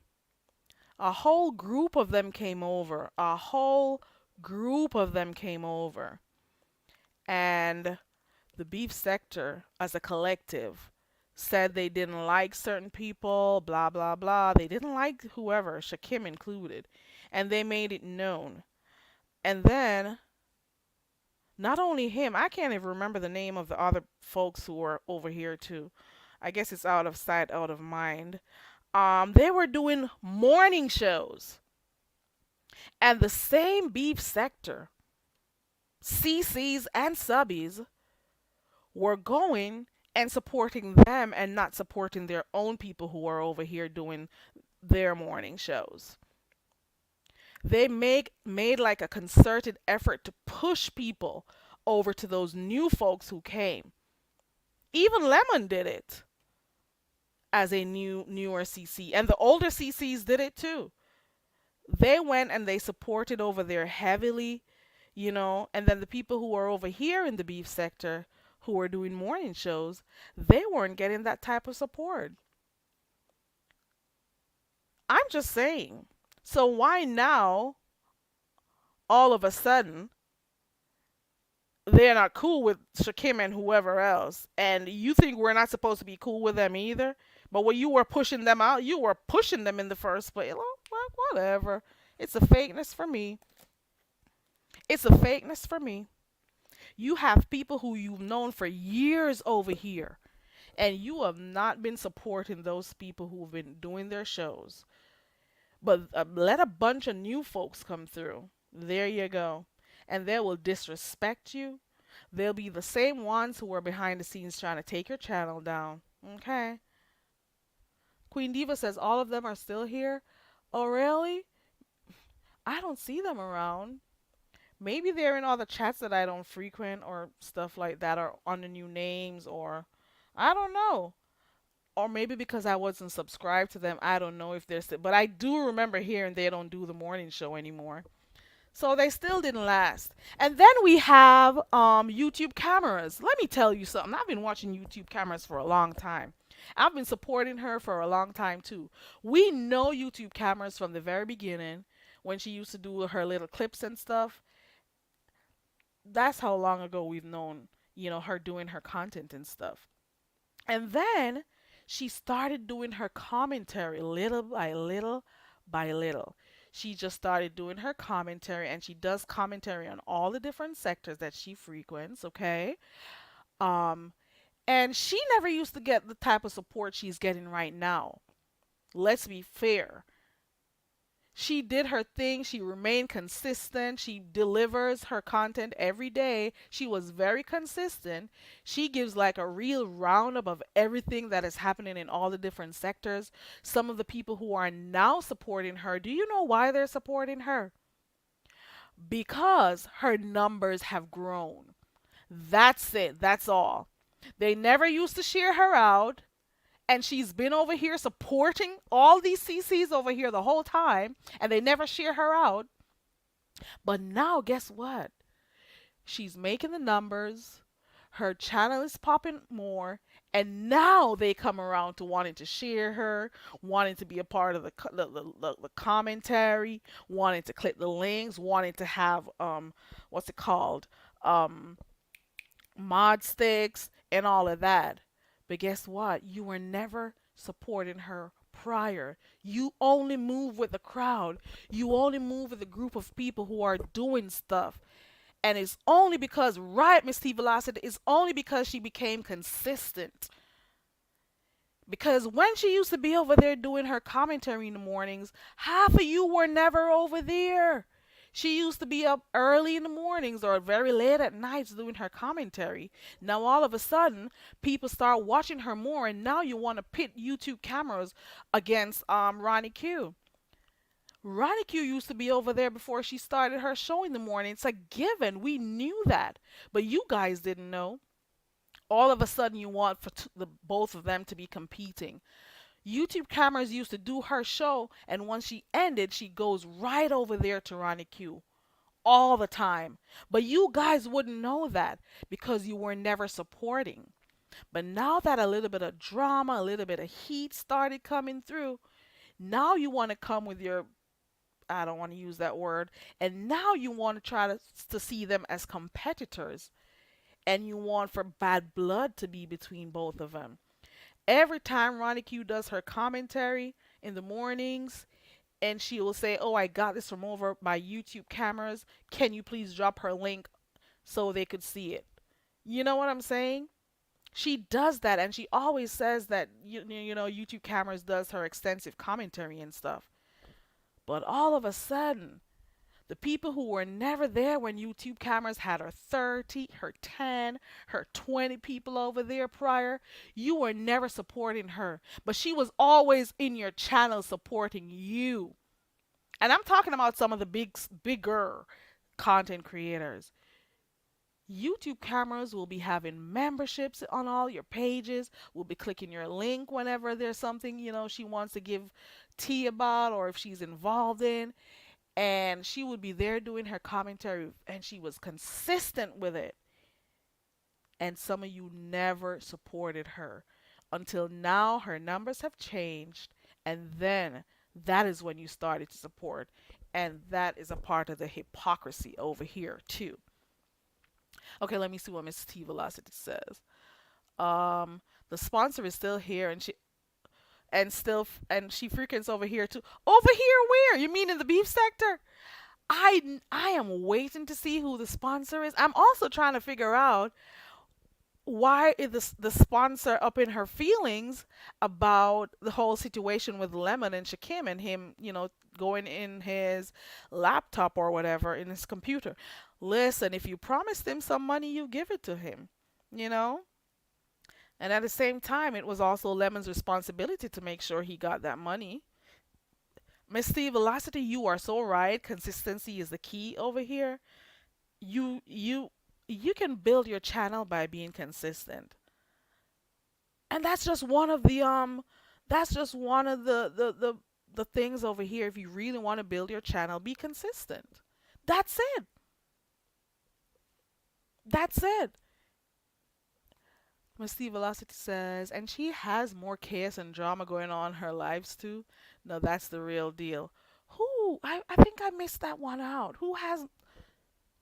A whole group of them came over. A whole group of them came over. And the beef sector as a collective said they didn't like certain people, blah blah blah. They didn't like whoever, Shakim included. And they made it known. And then not only him, I can't even remember the name of the other folks who were over here too. I guess it's out of sight, out of mind. They were doing morning shows, and the same beef sector, CCs and subbies, were going and supporting them and not supporting their own people who are over here doing their morning shows. They made like a concerted effort to push people over to those new folks who came. Even Lemon did it as a newer CC, and the older CCs did it too. They went and they supported over there heavily, and then the people who are over here in the beef sector who are doing morning shows, they weren't getting that type of support. I'm just saying. So why now all of a sudden they're not cool with Shakim and whoever else, and you think we're not supposed to be cool with them either? But when you were pushing them out, you were pushing them in the first place. Well, whatever. It's a fakeness for me. It's a fakeness for me. You have people who you've known for years over here, and you have not been supporting those people who've been doing their shows. But let a bunch of new folks come through. There you go. And they will disrespect you. They'll be the same ones who are behind the scenes trying to take your channel down. Okay. Queen Diva says all of them are still here. Oh, really? I don't see them around. Maybe they're in all the chats that I don't frequent or stuff like that, or under new names, or I don't know. Or maybe because I wasn't subscribed to them, I don't know if they're still. But I do remember hearing they don't do the morning show anymore. So they still didn't last. And then we have YouTube cameras. Let me tell you something. I've been watching YouTube cameras for a long time. I've been supporting her for a long time too. We know YouTube cameras from the very beginning when she used to do her little clips and stuff. That's how long ago we've known, her doing her content and stuff. And then she started doing her commentary little by little by little. She just started doing her commentary, and she does commentary on all the different sectors that she frequents, okay? Um and she never used to get the type of support she's getting right now. Let's be fair. She did her thing. She remained consistent. She delivers her content every day. She was very consistent. She gives like a real roundup of everything that is happening in all the different sectors. Some of the people who are now supporting her, do you know why they're supporting her? Because her numbers have grown. That's it. That's all. They never used to share her out, and she's been over here supporting all these CCs over here the whole time, and they never share her out. But now, guess what? She's making the numbers, her channel is popping more, and now they come around to wanting to share her, wanting to be a part of the commentary, wanting to click the links, wanting to have what's it called, um mod sticks and all of that. But guess what? You were never supporting her prior. You only move with the crowd. You only move with a group of people who are doing stuff. And it's only because, right, Miss T Velocity, it's only because she became consistent. Because when she used to be over there doing her commentary in the mornings, half of you were never over there. She used to be up early in the mornings or very late at nights doing her commentary. Now all of a sudden, people start watching her more, and now you want to pit YouTube cameras against Ronnie Q. Ronnie Q used to be over there before she started her show in the morning. It's a given. We knew that. But you guys didn't know. All of a sudden, you want for the both of them to be competing. YouTube cameras used to do her show, and once she ended, she goes right over there to Ronnie Q all the time. But you guys wouldn't know that because you were never supporting. But now that a little bit of drama, a little bit of heat started coming through, now you want to come with your, I don't want to use that word, and now you want to try to see them as competitors, and you want for bad blood to be between both of them. Every time Ronnie Q does her commentary in the mornings, and she will say, "Oh, I got this from over my YouTube cameras. Can you please drop her link so they could see it?" You know what I'm saying? She does that, and she always says that YouTube cameras does her extensive commentary and stuff. But all of a sudden, the people who were never there when YouTube cameras had her 30, her 10, her 20 people over there prior, you were never supporting her. But she was always in your channel supporting you. And I'm talking about some of the bigger content creators. YouTube cameras will be having memberships on all your pages. Will be clicking your link whenever there's something, she wants to give tea about or if she's involved in. And she would be there doing her commentary, and she was consistent with it. And some of you never supported her until now her numbers have changed, and then that is when you started to support. And that is a part of the hypocrisy over here too. Okay, let me see what Miss T Velocity says. Um, the sponsor is still here, and she frequents over here too. Over here, where? You mean in the beef sector? I am waiting to see who the sponsor is. I'm also trying to figure out why is the sponsor up in her feelings about the whole situation with Lemon and Shakim and him, going in his laptop or whatever in his computer. Listen, if you promised him some money, you give it to him, you know? And at the same time, it was also Lemon's responsibility to make sure he got that money. Miss Steve Velocity, you are so right. Consistency is the key over here. You can build your channel by being consistent. And that's just one of the things over here. If you really want to build your channel, be consistent. That's it. That's it. Miss Steve Velocity says, and she has more chaos and drama going on in her lives too. No, that's the real deal. Who? I think I missed that one out. Who has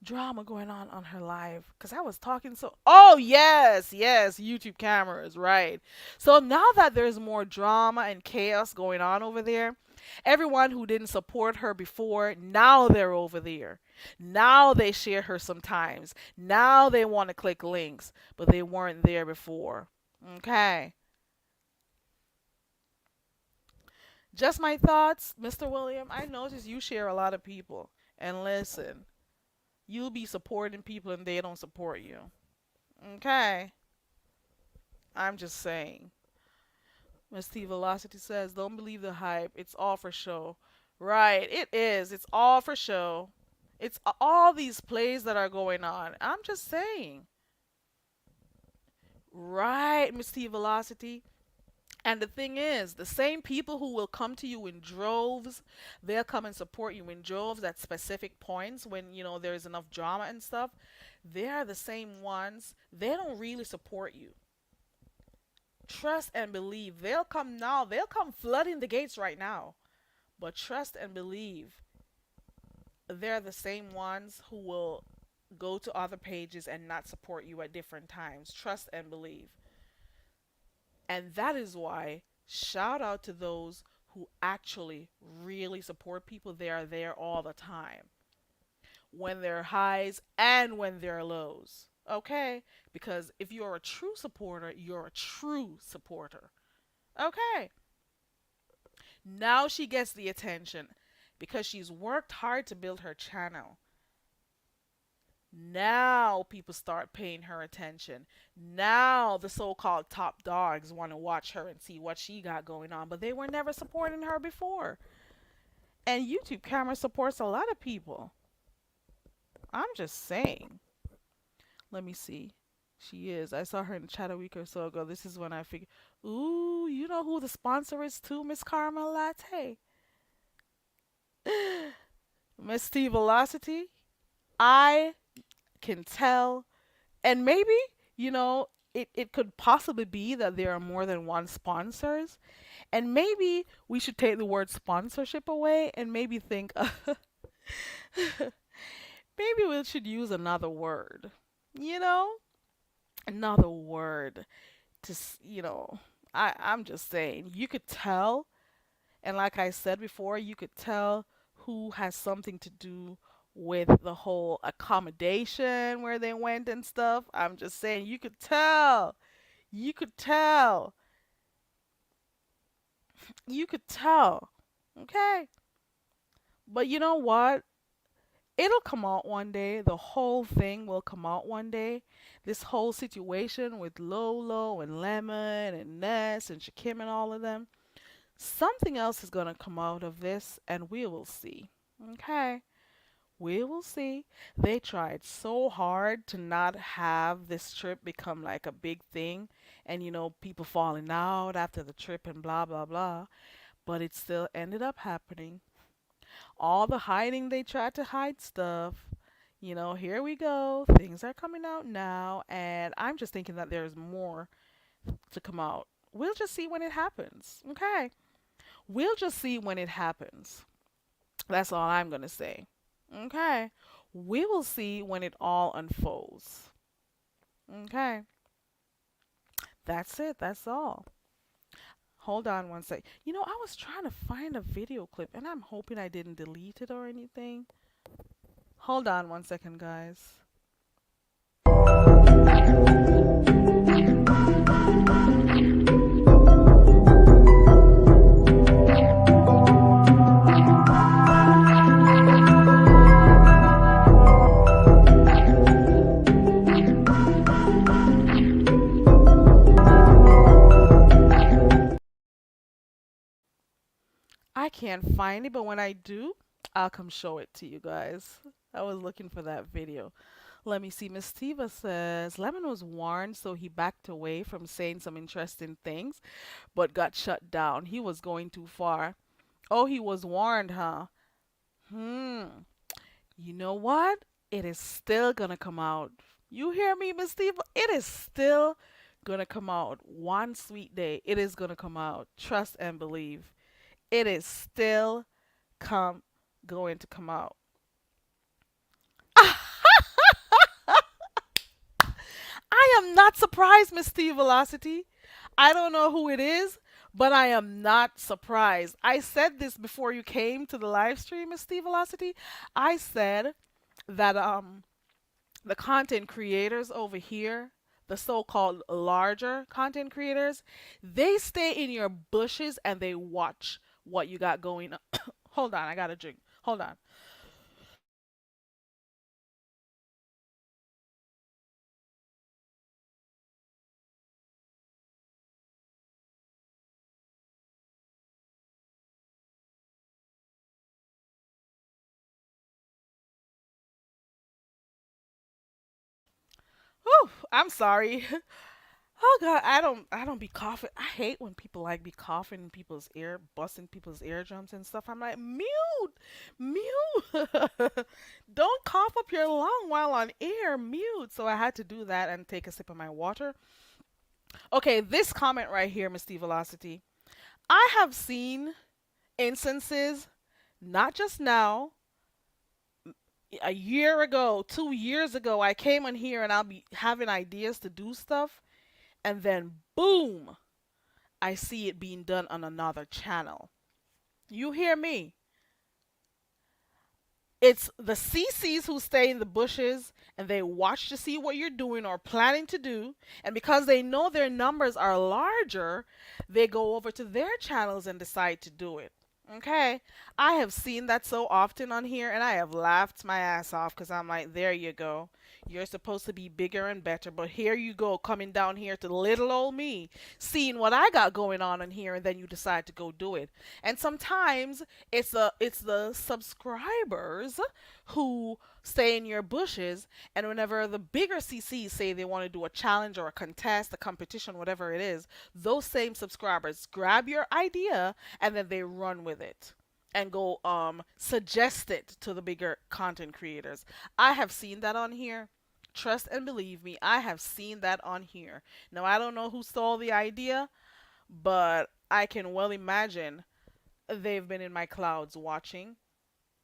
drama going on her live? Because I was talking so. Oh, yes, yes, YouTube cameras, right. So now that there's more drama and chaos going on over there, everyone who didn't support her before, now they're over there. Now they share her sometimes. Now they want to click links, but they weren't there before. Okay. Just my thoughts, Mr. William. I notice you share a lot of people. And listen, you'll be supporting people and they don't support you. Okay. I'm just saying. Miss T Velocity says, don't believe the hype. It's all for show. Right, it is. It's all for show. It's all these plays that are going on. I'm just saying. Right, Miss T Velocity. And the thing is, the same people who will come to you in droves, they'll come and support you in droves at specific points when, there's enough drama and stuff. They're the same ones. They don't really support you. Trust and believe. They'll come now. They'll come flooding the gates right now. But trust and believe. They're the same ones who will go to other pages and not support you at different times. Trust and believe. And that is why, shout out to those who actually really support people. They are there all the time. When they're highs and when they're lows. Okay? Because if you're a true supporter, you're a true supporter. Okay. Now she gets the attention because she's worked hard to build her channel. Now people start paying her attention. Now the so-called top dogs want to watch her and see what she got going on, but they were never supporting her before. And YouTube camera supports a lot of people. I'm just saying. Let me see. She is. I saw her in the chat a week or so ago. This is when I figured, ooh, you know who the sponsor is too, Miss Caramel Latte? Miss T Velocity. I can tell. And maybe, you know, it could possibly be that there are more than one sponsors. And maybe we should take the word sponsorship away and maybe think, maybe we should use another word. You know? Another word to, I'm just saying, you could tell, and like I said before, you could tell who has something to do with the whole accommodation where they went and stuff. I'm just saying, you could tell. You could tell. You could tell. Okay. But you know what? It'll come out one day. The whole thing will come out one day. This whole situation with Lolo and Lemon and Ness and Shakim and all of them. Something else is going to come out of this, and we will see. Okay? We will see. They tried so hard to not have this trip become like a big thing and, people falling out after the trip and blah, blah, blah. But it still ended up happening. All the hiding, they tried to hide stuff. Here we go. Things are coming out now, and I'm just thinking that there's more to come out. We'll just see when it happens. Okay? We'll just see when it happens. That's all I'm going to say. Okay? We will see when it all unfolds. Okay? That's it. That's all. Hold on one sec. I was trying to find a video clip and I'm hoping I didn't delete it or anything. Hold on one second, guys. I can't find it, but when I do, I'll come show it to you guys. I was looking for that video. Let me see. Miss Tiva says Lemon was warned, so he backed away from saying some interesting things, but got shut down. He was going too far. Oh, he was warned, huh? Hmm. You know what? It is still gonna come out. You hear me, Miss Tiva? It is still gonna come out. One sweet day, it is gonna come out. Trust and believe. It is still come going to come out. I am not surprised, Miss T Velocity. I don't know who it is, but I am not surprised. I said this before you came to the live stream, Miss T Velocity. I said that the content creators over here, the so-called larger content creators, they stay in your bushes and they watch what you got going on. Hold on, I got to drink. Hold on. Whew, I'm sorry. Oh God, I don't be coughing. I hate when people like be coughing in people's ear, busting people's eardrums and stuff. I'm like, mute, mute. Don't cough up your lung while on air, mute. So I had to do that and take a sip of my water. Okay, this comment right here, Misty Velocity. I have seen instances, not just now, a year ago, 2 years ago, I came on here and I'll be having ideas to do stuff, and then boom, I see it being done on another channel. You hear me? It's the CCs who stay in the bushes and they watch to see what you're doing or planning to do. And because they know their numbers are larger, they go over to their channels and decide to do it. Okay? I have seen that so often on here and I have laughed my ass off because I'm like, there you go. You're supposed to be bigger and better, but here you go coming down here to little old me, seeing what I got going on in here, and then you decide to go do it. And sometimes it's the subscribers who stay in your bushes, and whenever the bigger CCs say they want to do a challenge or a contest, a competition, whatever it is, those same subscribers grab your idea and then they run with it and go suggest it to the bigger content creators. I have seen that on here. Trust and believe me, I have seen that on here. Now I don't know who stole the idea, but I can well imagine they've been in my clouds watching,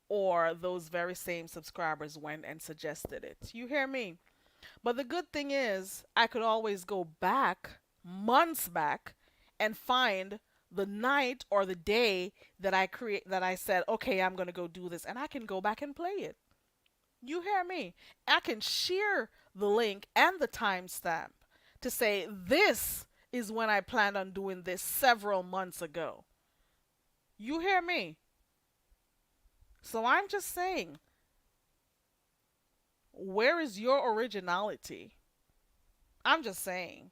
or those very same subscribers went and suggested it. You hear me? But the good thing is, I could always go back, months back, and find the night or the day that I said, okay, I'm gonna go do this, and I can go back and play it. You hear me? I can share the link and the timestamp to say this is when I planned on doing this several months ago. You hear me? So I'm just saying, where is your originality? I'm just saying.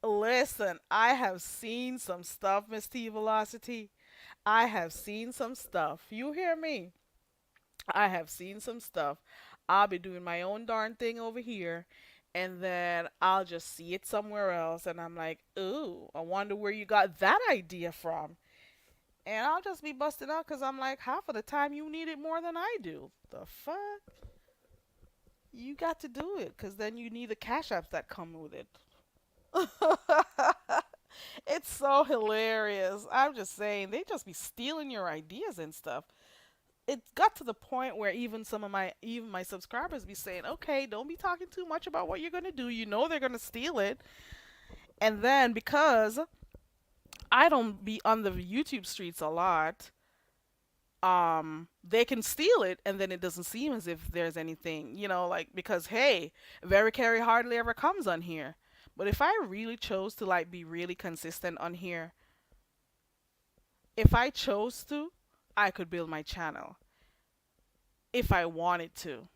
Listen, I have seen some stuff, Miss T Velocity. I have seen some stuff. You hear me? I have seen some stuff. I'll be doing my own darn thing over here, and then I'll just see it somewhere else, and I'm like, ooh, I wonder where you got that idea from. And I'll just be busting out because I'm like, half of the time you need it more than I do. The fuck? You got to do it because then you need the cash apps that come with it. It's so hilarious. I'm just saying, they just be stealing your ideas and stuff. It got to the point where even my subscribers be saying, "Okay, don't be talking too much about what you're gonna do. You know they're gonna steal it." And then because I don't be on the YouTube streets a lot, they can steal it, and then it doesn't seem as if there's anything, like because hey, Very Carry hardly ever comes on here. But if I really chose to like be really consistent on here, if I chose to, I could build my channel if I wanted to.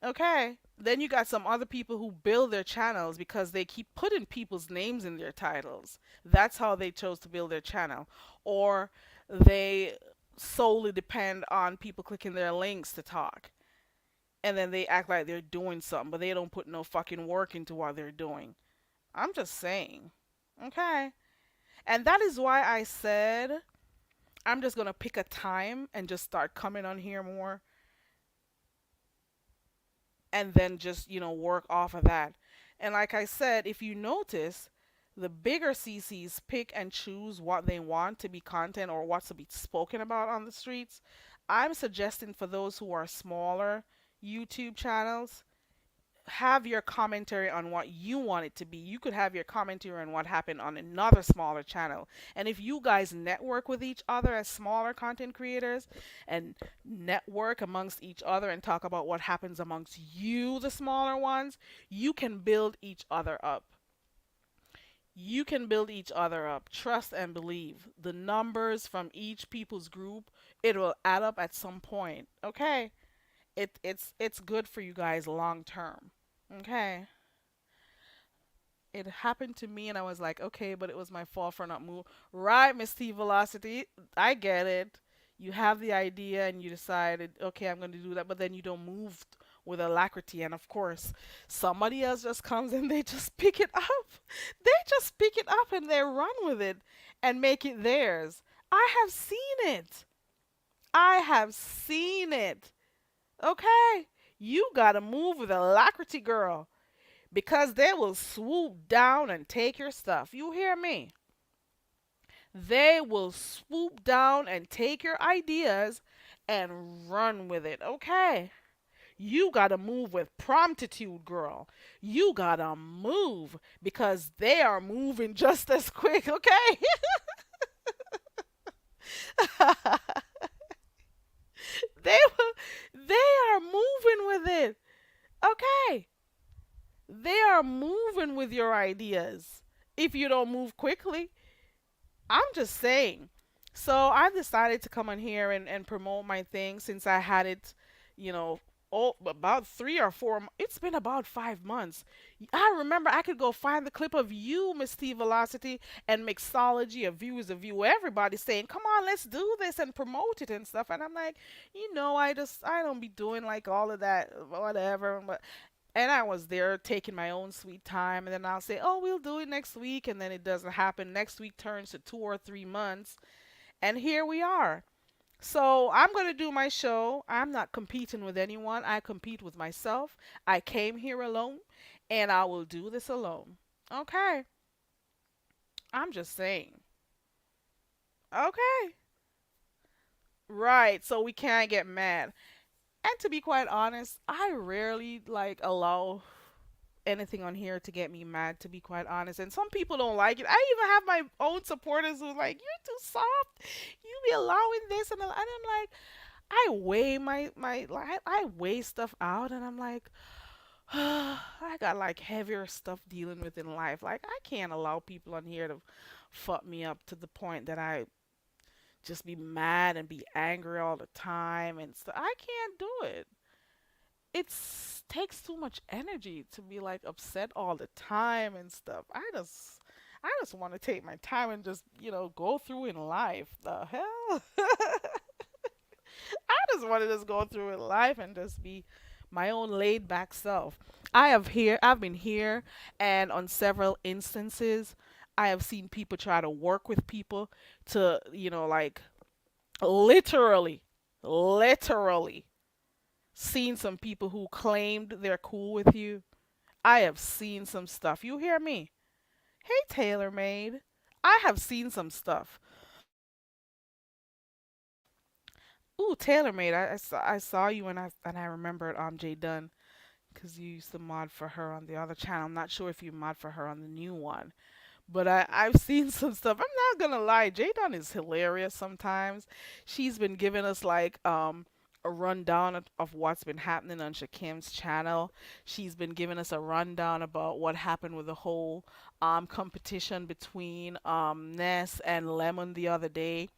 Okay. Then you got some other people who build their channels because they keep putting people's names in their titles. That's how they chose to build their channel. Or they solely depend on people clicking their links to talk. And then they act like they're doing something, but they don't put no fucking work into what they're doing. I'm just saying. Okay. And that is why I said I'm just going to pick a time and just start coming on here more, and then just, work off of that. And like I said, if you notice, the bigger CCs pick and choose what they want to be content or what's to be spoken about on the streets. I'm suggesting for those who are smaller YouTube channels, have your commentary on what you want it to be. You could have your commentary on what happened on another smaller channel. And if you guys network with each other as smaller content creators and network amongst each other and talk about what happens amongst you, the smaller ones, you can build each other up. You can build each other up. Trust and believe. The numbers from each people's group, it will add up at some point. Okay? It's good for you guys long term. Okay. It happened to me and I was like, okay, but it was my fault for not moving. Right, Miss T Velocity. I get it. You have the idea and you decided, okay, I'm going to do that, but then you don't move with alacrity. And of course, somebody else just comes and they just pick it up. They just pick it up and they run with it and make it theirs. I have seen it. I have seen it. Okay? You gotta move with alacrity, girl, because they will swoop down and take your stuff. You hear me? They will swoop down and take your ideas and run with it. Okay? You gotta move with promptitude, girl. You gotta move because they are moving just as quick. Okay? They are moving with it. Okay. They are moving with your ideas. If you don't move quickly, I'm just saying. So I decided to come on here and promote my thing since I had it, you know, oh, about 3 or 4. It's been about 5 months. I remember I could go find the clip of you, Miss T Velocity, and Mixology, of you, everybody saying, "Come on, let's do this and promote it and stuff." And I'm like, I don't be doing like all of that, whatever. But and I was there taking my own sweet time, and then I'll say, "Oh, we'll do it next week," and then it doesn't happen. Next week turns to 2 or 3 months, and here we are. So I'm going to do my show. I'm not competing with anyone. I compete with myself. I came here alone and I will do this alone. Okay. I'm just saying. Okay. Right. So we can't get mad. And to be quite honest, I rarely like allow anything on here to get me mad, to be quite honest. And some people don't like it. I even have my own supporters who like, "You're too soft. You be allowing this," and I'm like, I weigh I weigh stuff out, and I'm like, I got like heavier stuff dealing with in life. Like I can't allow people on here to fuck me up to the point that I just be mad and be angry all the time and stuff. I can't do it. It's takes too much energy to be like upset all the time and stuff. I just want to take my time and just, go through in life. The hell? I just want to just go through in life and just be my own laid back self. I've been here, and on several instances I have seen people try to work with people to, like, literally literally seen some people who claimed they're cool with you. I have seen some stuff. You hear me? Hey, Tailor Made. I have seen some stuff. Ooh, Tailor Made. I saw you, and I remembered Jay Dunn, because you used to mod for her on the other channel. I'm not sure if you mod for her on the new one, but I've seen some stuff. I'm not gonna lie, Jay Dunn is hilarious sometimes. She's been giving us like a rundown of what's been happening on Shakim's channel. She's been giving us a rundown about what happened with the whole competition between Ness and Lemon the other day.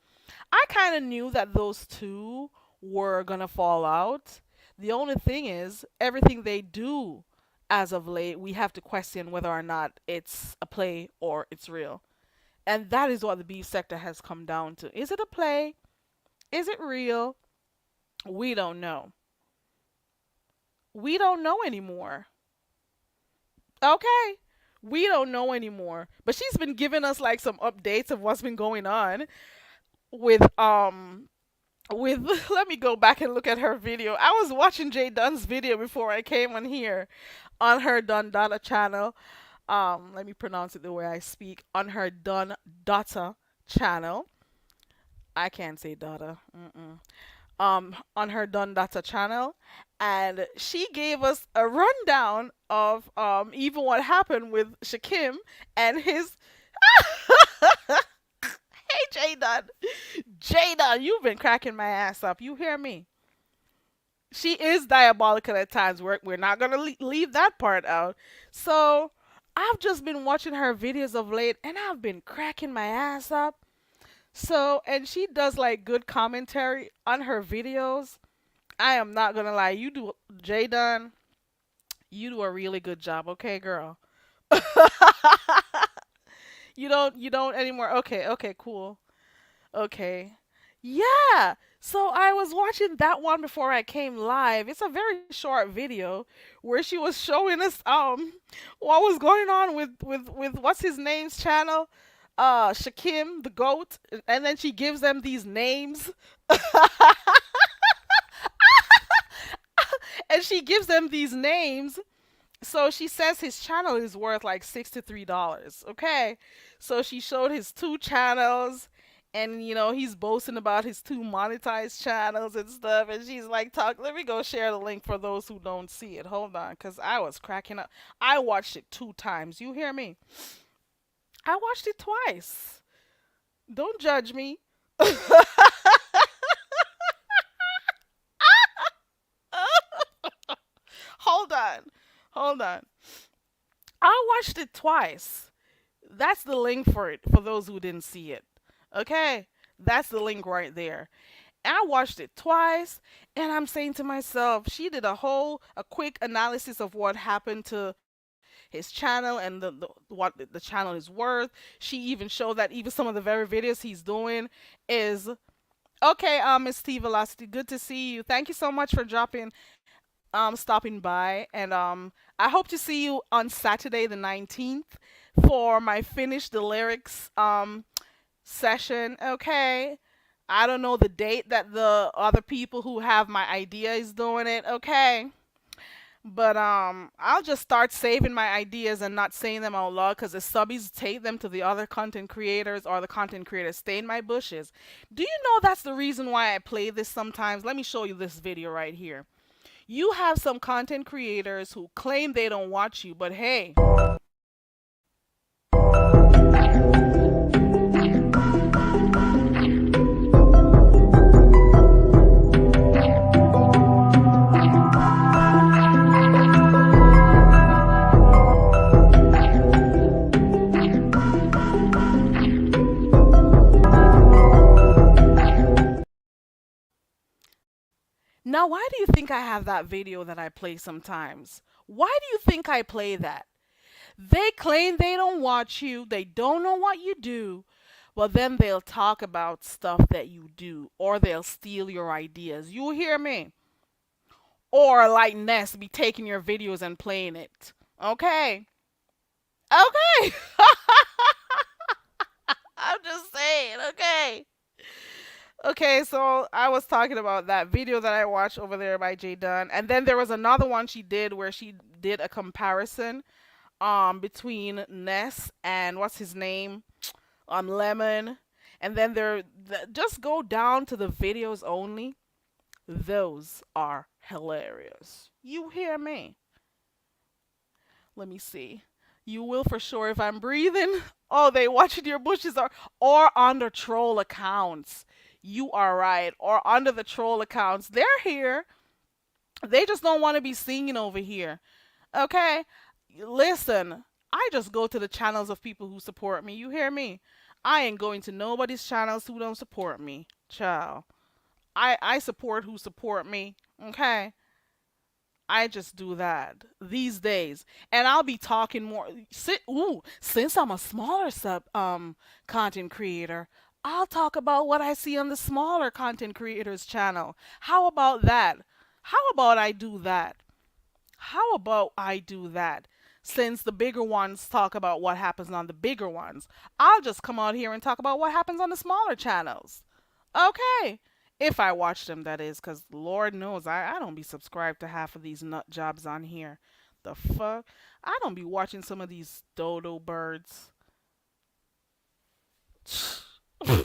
I kind of knew that those two were gonna fall out. The only thing is, everything they do as of late, we have to question whether or not it's a play or it's real. And that is what the beef sector has come down to. Is it a play? Is it real? We don't know. We don't know anymore. Okay. We don't know anymore. But she's been giving us like some updates of what's been going on with with let me go back and look at her video. I was watching Jay Dunn's video before I came on here on her Dun Dada channel. Let me pronounce it the way I speak. On her Dun Data channel. I can't say Dada. Mm-mm. On her Dun Data channel, and she gave us a rundown of even what happened with Shakim and his Hey, Jaden. Jaden, you've been cracking my ass up. You hear me? She is diabolical at times. We're not going to leave that part out. So I've just been watching her videos of late, and I've been cracking my ass up. So, and she does like good commentary on her videos. I am not going to lie. Jaden, you do a really good job, okay, girl? You don't anymore. Okay, okay, cool. Okay. Yeah. So I was watching that one before I came live. It's a very short video where she was showing us what was going on with what's his name's channel? Shakim the goat, and then she gives them these names. And she gives them these names. So she says his channel is worth like $63. Okay. So she showed his two channels, and he's boasting about his two monetized channels and stuff, and she's like, talk, let me go share the link for those who don't see it. Hold on, because I was cracking up. I watched it 2 times. You hear me? I watched it twice. Don't judge me. Hold on. Hold on. I watched it twice. That's the link for it for those who didn't see it. Okay? That's the link right there. I watched it twice, and I'm saying to myself, she did a quick analysis of what happened to his channel and what the channel is worth. She even showed that even some of the very videos he's doing is okay. Miss T Velocity, good to see you. Thank you so much for stopping by, and I hope to see you on Saturday the 19th for my finish the lyrics session. Okay. I don't know the date that the other people who have my idea is doing it. Okay. But I'll just start saving my ideas and not saying them out loud because the subbies take them to the other content creators or the content creators stay in my bushes. Do you know that's the reason why I play this sometimes? Let me show you this video right here. You have some content creators who claim they don't watch you, but hey, now why do you think I have that video that I play sometimes? Why do you think I play that? They claim they don't watch you, they don't know what you do, but then they'll talk about stuff that you do, or they'll steal your ideas. You hear me? Or like Ness be taking your videos and playing it. Okay. Okay. I'm just saying, okay. Okay, so I was talking about that video that I watched over there by Jay Dunn, and then there was another one she did where she did a comparison between Ness and what's his name? Lemon. And then just go down to the videos only. Those are hilarious. You hear me? Let me see. You will for sure if I'm breathing. Oh, they watching your bushes or on the troll accounts. You are right. Or under the troll accounts. They're here. They just don't want to be seen over here. Okay? Listen, I just go to the channels of people who support me. You hear me? I ain't going to nobody's channels who don't support me. Ciao. I support who support me. Okay? I just do that these days, and I'll be talking more. Since I'm a smaller sub content creator, I'll talk about what I see on the smaller content creators channel. How about that? How about I do that? How about I do that? Since the bigger ones talk about what happens on the bigger ones, I'll just come out here and talk about what happens on the smaller channels. Okay. If I watch them, that is, because Lord knows I don't be subscribed to half of these nut jobs on here. The fuck? I don't be watching some of these dodo birds. I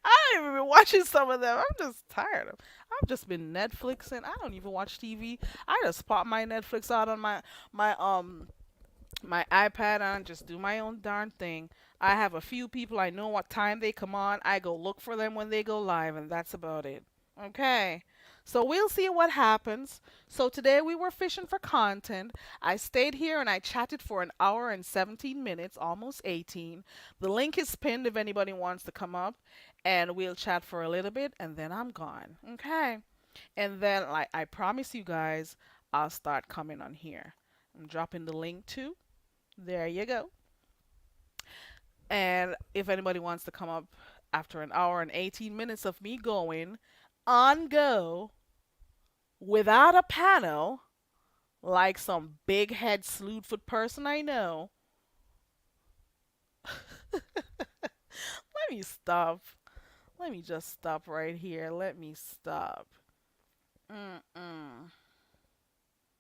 don't even be watching some of them. I'm just tired of. I've just been Netflixing. I don't even watch TV. I just pop my Netflix out on my iPad and just do my own darn thing. I have a few people I know what time they come on. I go look for them when they go live, and that's about it. Okay. So we'll see what happens. So today we were fishing for content. I stayed here and I chatted for an hour and 17 minutes, almost 18. The link is pinned if anybody wants to come up, and we'll chat for a little bit, and then I'm gone. Okay. And then, like I promise you guys, I'll start coming on here. I'm dropping the link too. There you go. And if anybody wants to come up after an hour and 18 minutes of me going on go without a panel, like some big head slewfoot person I know. Let me stop. Let me just stop right here. Let me stop. Mm-mm.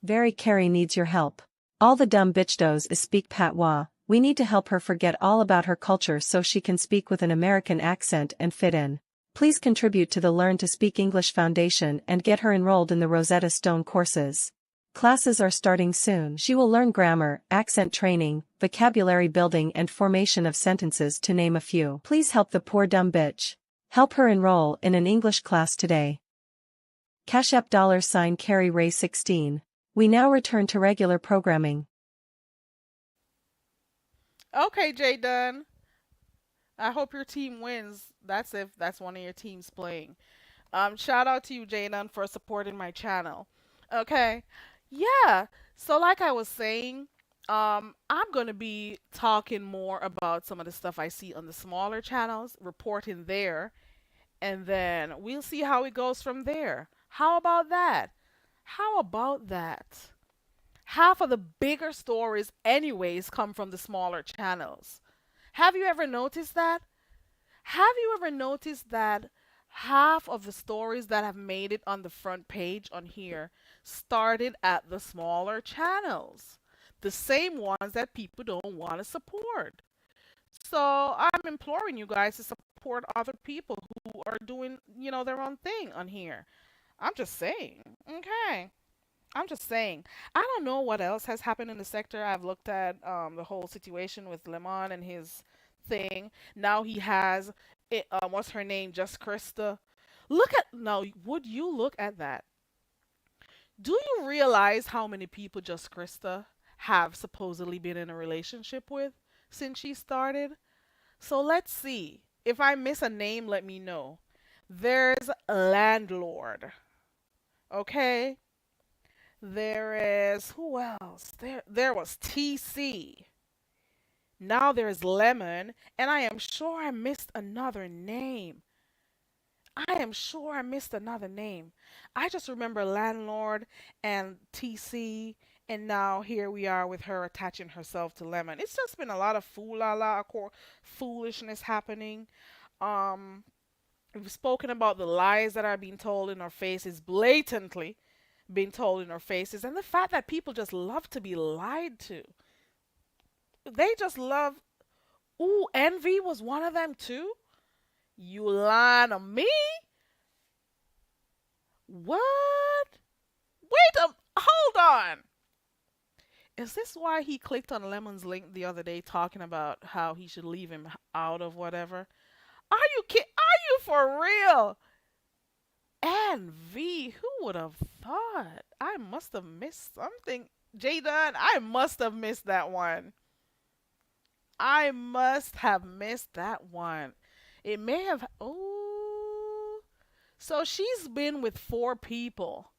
Very Carrie needs your help. All the dumb bitch does is speak patois. We need to help her forget all about her culture so she can speak with an American accent and fit in. Please contribute to the Learn to Speak English Foundation and get her enrolled in the Rosetta Stone courses. Classes are starting soon. She will learn grammar, accent training, vocabulary building and formation of sentences to name a few. Please help the poor dumb bitch. Help her enroll in an English class today. Cash App $Carrie Ray 16. We now return to regular programming. Okay, Jay Dunn. I hope your team wins. That's if that's one of your teams playing. Shout out to you, Jaden, for supporting my channel. Okay. Yeah. So like I was saying, I'm gonna be talking more about some of the stuff I see on the smaller channels, reporting there, and then we'll see how it goes from there. How about that? How about that? Half of the bigger stories, anyways, come from the smaller channels. Have you ever noticed that? Have you ever noticed that half of the stories that have made it on the front page on here started at the smaller channels? The same ones that people don't want to support. So I'm imploring you guys to support other people who are doing, their own thing on here. I'm just saying. Okay. I'm just saying. I don't know what else has happened in the sector. I've looked at the whole situation with Lemon and his thing. Now he has it. What's her name? Just Krista. Look at now. Would you look at that? Do you realize how many people Just Krista have supposedly been in a relationship with since she started? So let's see. If I miss a name, let me know. There's Landlord. Okay. There is who else? There was TC. Now there's Lemon, and I am sure I missed another name. I am sure I missed another name. I just remember Landlord and TC, and now here we are with her attaching herself to Lemon. It's just been a lot of foolishness happening. Um, we've spoken about the lies that are being told in our faces blatantly being told in our faces, and the fact that people just love to be lied to. They just love. Ooh, envy was one of them too. You lying on me? What? Wait a hold on. Is this why he clicked on Lemon's link the other day talking about how he should leave him out of whatever? Are you kid? Are you for real? Envy? Who would have thought? I must have missed something. Jaden, I must have missed that one. I must have missed that one. It may have. Oh. So she's been with four people,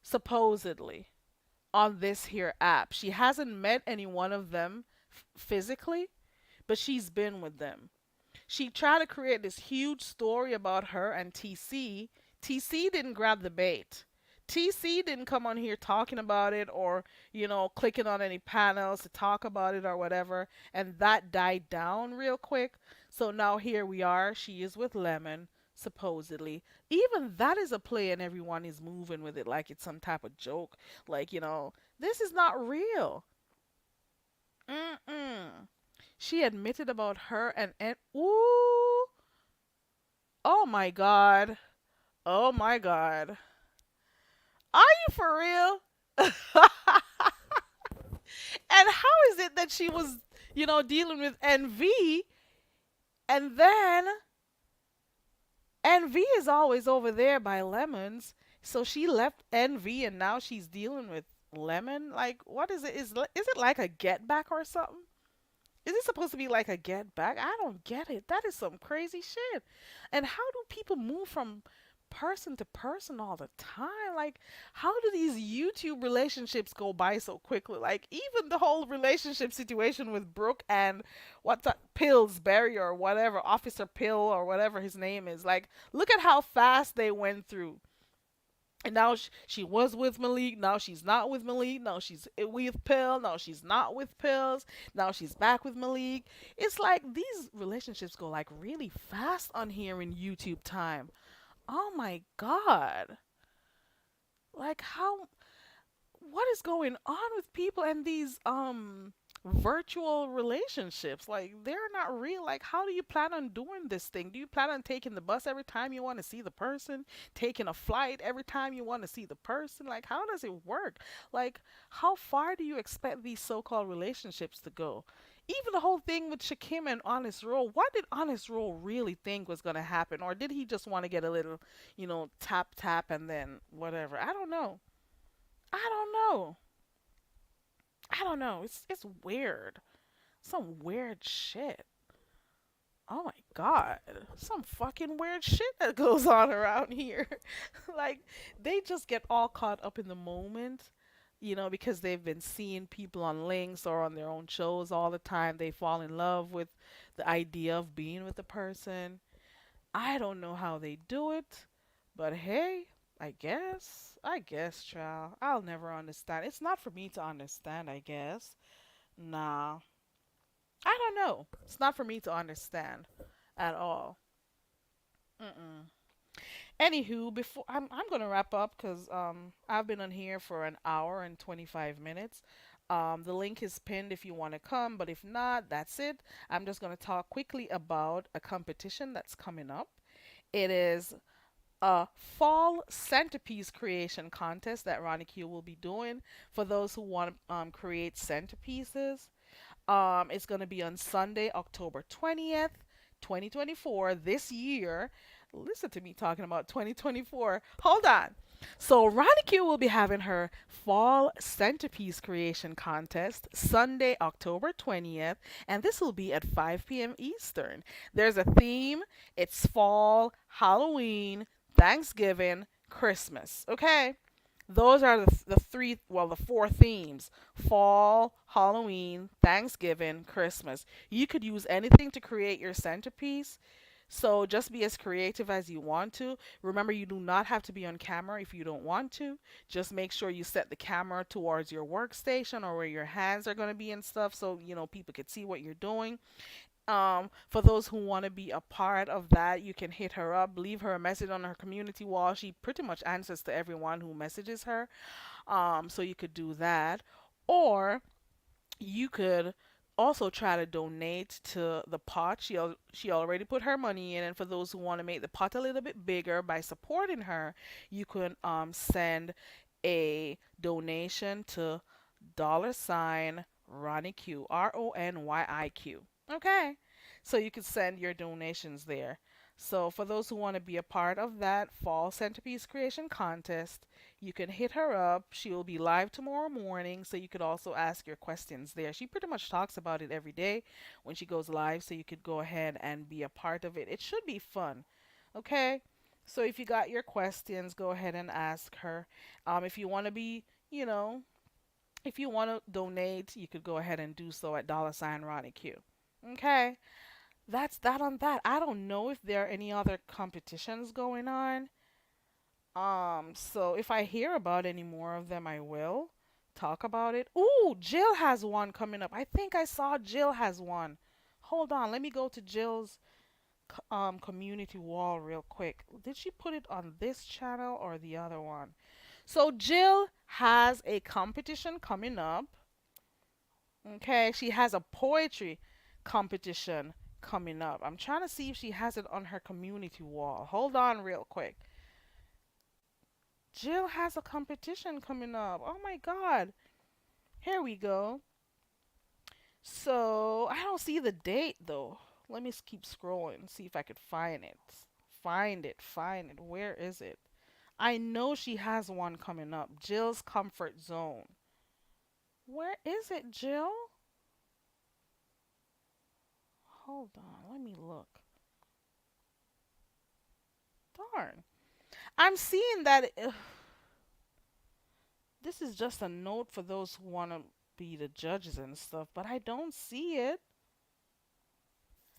supposedly, on this here app. She hasn't met any one of them physically, but she's been with them. She tried to create this huge story about her and TC. TC didn't grab the bait. TC didn't come on here talking about it or, clicking on any panels to talk about it or whatever. And that died down real quick. So now here we are. She is with Lemon, supposedly. Even that is a play, and everyone is moving with it like it's some type of joke. Like, this is not real. Mm-mm. She admitted about her and ooh, oh my god. Oh my god. Are you for real? And how is it that she was, dealing with NV and then NV is always over there by Lemons. So she left NV and now she's dealing with Lemon? Like what is it? Is it like a get back or something? Is it supposed to be like a get back? I don't get it. That is some crazy shit. And how do people move from person to person all the time? Like, how do these YouTube relationships go by so quickly? Like, even the whole relationship situation with Brooke and what's that, Pillsbury or whatever, Officer Pill or whatever his name is. Like, look at how fast they went through. And now she was with Malik. Now she's not with Malik. Now she's with Pill. Now she's not with Pills. Now she's back with Malik. It's like these relationships go like really fast on here in YouTube time. Oh my god. Like how what is going on with people and these virtual relationships? Like they're not real. Like how do you plan on doing this thing? Do you plan on taking the bus every time you want to see the person? Taking a flight every time you want to see the person? Like how does it work? Like how far do you expect these so-called relationships to go? Even the whole thing with Shakim and Honest Roll, what did Honest Roll really think was going to happen? Or did he just want to get a little, tap tap and then whatever? I don't know. I don't know. I don't know. It's weird. Some weird shit. Oh my God. Some fucking weird shit that goes on around here. Like, they just get all caught up in the moment, because they've been seeing people on links or on their own shows all the time. They fall in love with the idea of being with the person. I don't know how they do it, but hey, I guess. I guess, child. I'll never understand. It's not for me to understand, I guess. Nah. I don't know. It's not for me to understand at all. Mm-mm. Anywho, before I'm gonna wrap up because I've been on here for an hour and 25 minutes. The link is pinned if you want to come, but if not, that's it. I'm just gonna talk quickly about a competition that's coming up. It is a fall centerpiece creation contest that Ronnie Q will be doing for those who want to create centerpieces. It's going to be on Sunday, October 20th, 2024, this year. Listen to me talking about 2024. Hold on. So, Ronnie Q will be having her fall centerpiece creation contest Sunday, October 20th, and this will be at 5 p.m. Eastern. There's a theme, it's fall, Halloween, Thanksgiving, Christmas. Okay? Those are the three, well, the four themes: fall, Halloween, Thanksgiving, Christmas. You could use anything to create your centerpiece. So just be as creative as you want to. Remember, you do not have to be on camera if you don't want to. Just make sure you set the camera towards your workstation or where your hands are going to be and stuff so people can see what you're doing. For those who want to be a part of that, you can hit her up, leave her a message on her community wall. She pretty much answers to everyone who messages her. So you could do that. Or you could also try to donate to the pot. She already put her money in, and for those who want to make the pot a little bit bigger by supporting her, you can send a donation to dollar sign Ronnie Q, RONYIQ. Okay, so you can send your donations there. So for those who want to be a part of that fall centerpiece creation contest, you can hit her up. She will be live tomorrow morning, so you could also ask your questions there. She pretty much talks about it every day when she goes live, so you could go ahead and be a part of it. It should be fun. Okay? So if you got your questions, go ahead and ask her. If you want to be, you know, if you want to donate, you could go ahead and do so at dollar sign Ronnie Q. Okay? That's that on that. I don't know if there are any other competitions going on. So if I hear about any more of them, I will talk about it. Ooh, Jill has one coming up. I think I saw Jill has one. Hold on, let me go to Jill's community wall real quick. Did she put it on this channel or the other one? So Jill has a competition coming up. Okay, she has a poetry competition coming up. I'm trying to see if she has it on her community wall. Hold on real quick. Jill has a competition coming up. Oh my god. Here we go. So, I don't see the date though. Let me keep scrolling, see if I could find it. Find it, find it. Where is it? I know she has one coming up. Jill's Comfort Zone. Where is it, Jill? Hold on, let me look. Darn. I'm seeing that this is just a note for those who want to be the judges and stuff, but I don't see it.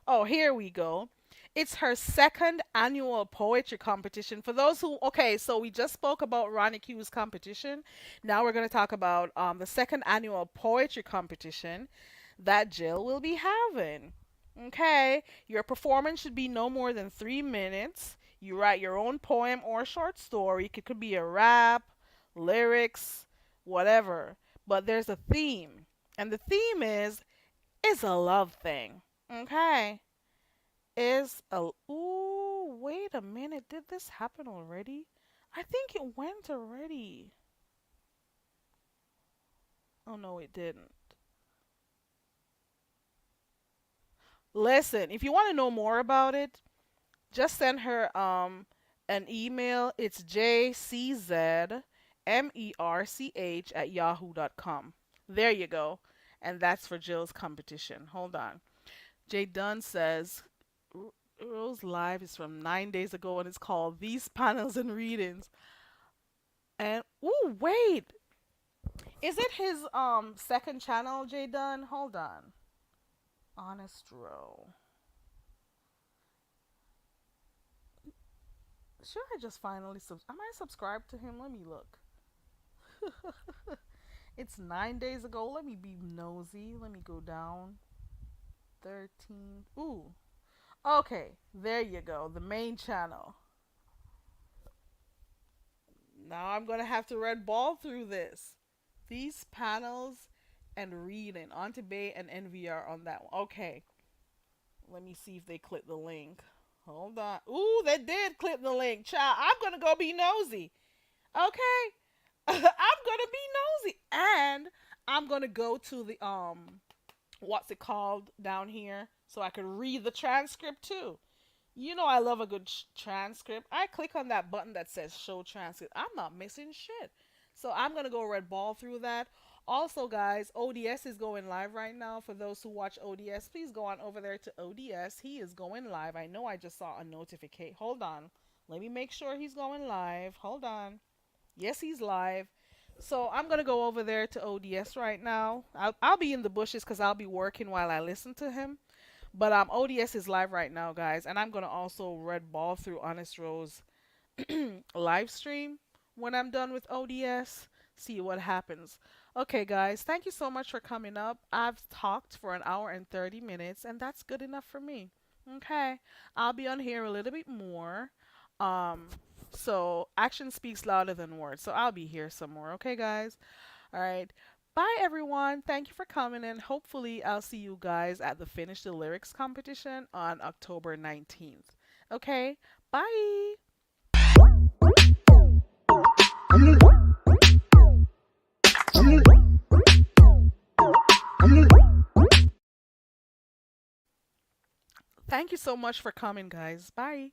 Oh, here we go. It's her second annual poetry competition. For those who, okay, so we just spoke about Ronnie Q's competition. Now we're going to talk about the second annual poetry competition that Jill will be having. Okay, your performance should be no more than 3 minutes. You write your own poem or short story. It could be a rap, lyrics, whatever. But there's a theme. And the theme is it's a love thing. Okay. Is a ooh, wait a minute. Did this happen already? I think it went already. Oh no, it didn't. Listen, if you want to know more about it, just send her an email. It's jczmerch@yahoo.com. There you go. And that's for Jill's competition. Hold on. Jay Dunn says Rose Live is from 9 days ago and it's called These Panels and Readings. And ooh, wait, is it his second channel, Jay Dunn? Hold on. Honest Row. Should I just finally am I subscribed to him? Let me look. It's 9 days ago. Let me be nosy. Let me go down. 13. Ooh. Okay, there you go. The main channel. Now I'm gonna have to red ball through this. These panels and reading. Auntie Bay and NVR on that one. Okay. Let me see if they click the link. Hold on. Ooh, they did click the link. Child, I'm gonna go be nosy. Okay. I'm gonna be nosy. And I'm gonna go to the what's it called down here so I can read the transcript too. You know I love a good transcript. I click on that button that says show transcript. I'm not missing shit. So I'm going to go red ball through that. Also, guys, ODS is going live right now. For those who watch ODS, please go on over there to ODS. He is going live. I know I just saw a notification. Hold on. Let me make sure he's going live. Hold on. Yes, he's live. So I'm going to go over there to ODS right now. I'll be in the bushes because I'll be working while I listen to him. But ODS is live right now, guys, and I'm gonna also red ball through Honest Rose live stream when I'm done with ODS. See what happens. Okay, guys, thank you so much for coming up. I've talked for an hour and 30 minutes, and that's good enough for me. Okay, I'll be on here a little bit more. Um, so action speaks louder than words. So I'll be here some more. Okay, guys. All right. Bye, everyone. Thank you for coming, and hopefully, I'll see you guys at the Finish the Lyrics competition on October 19th. Okay? Bye. Thank you so much for coming, guys. Bye.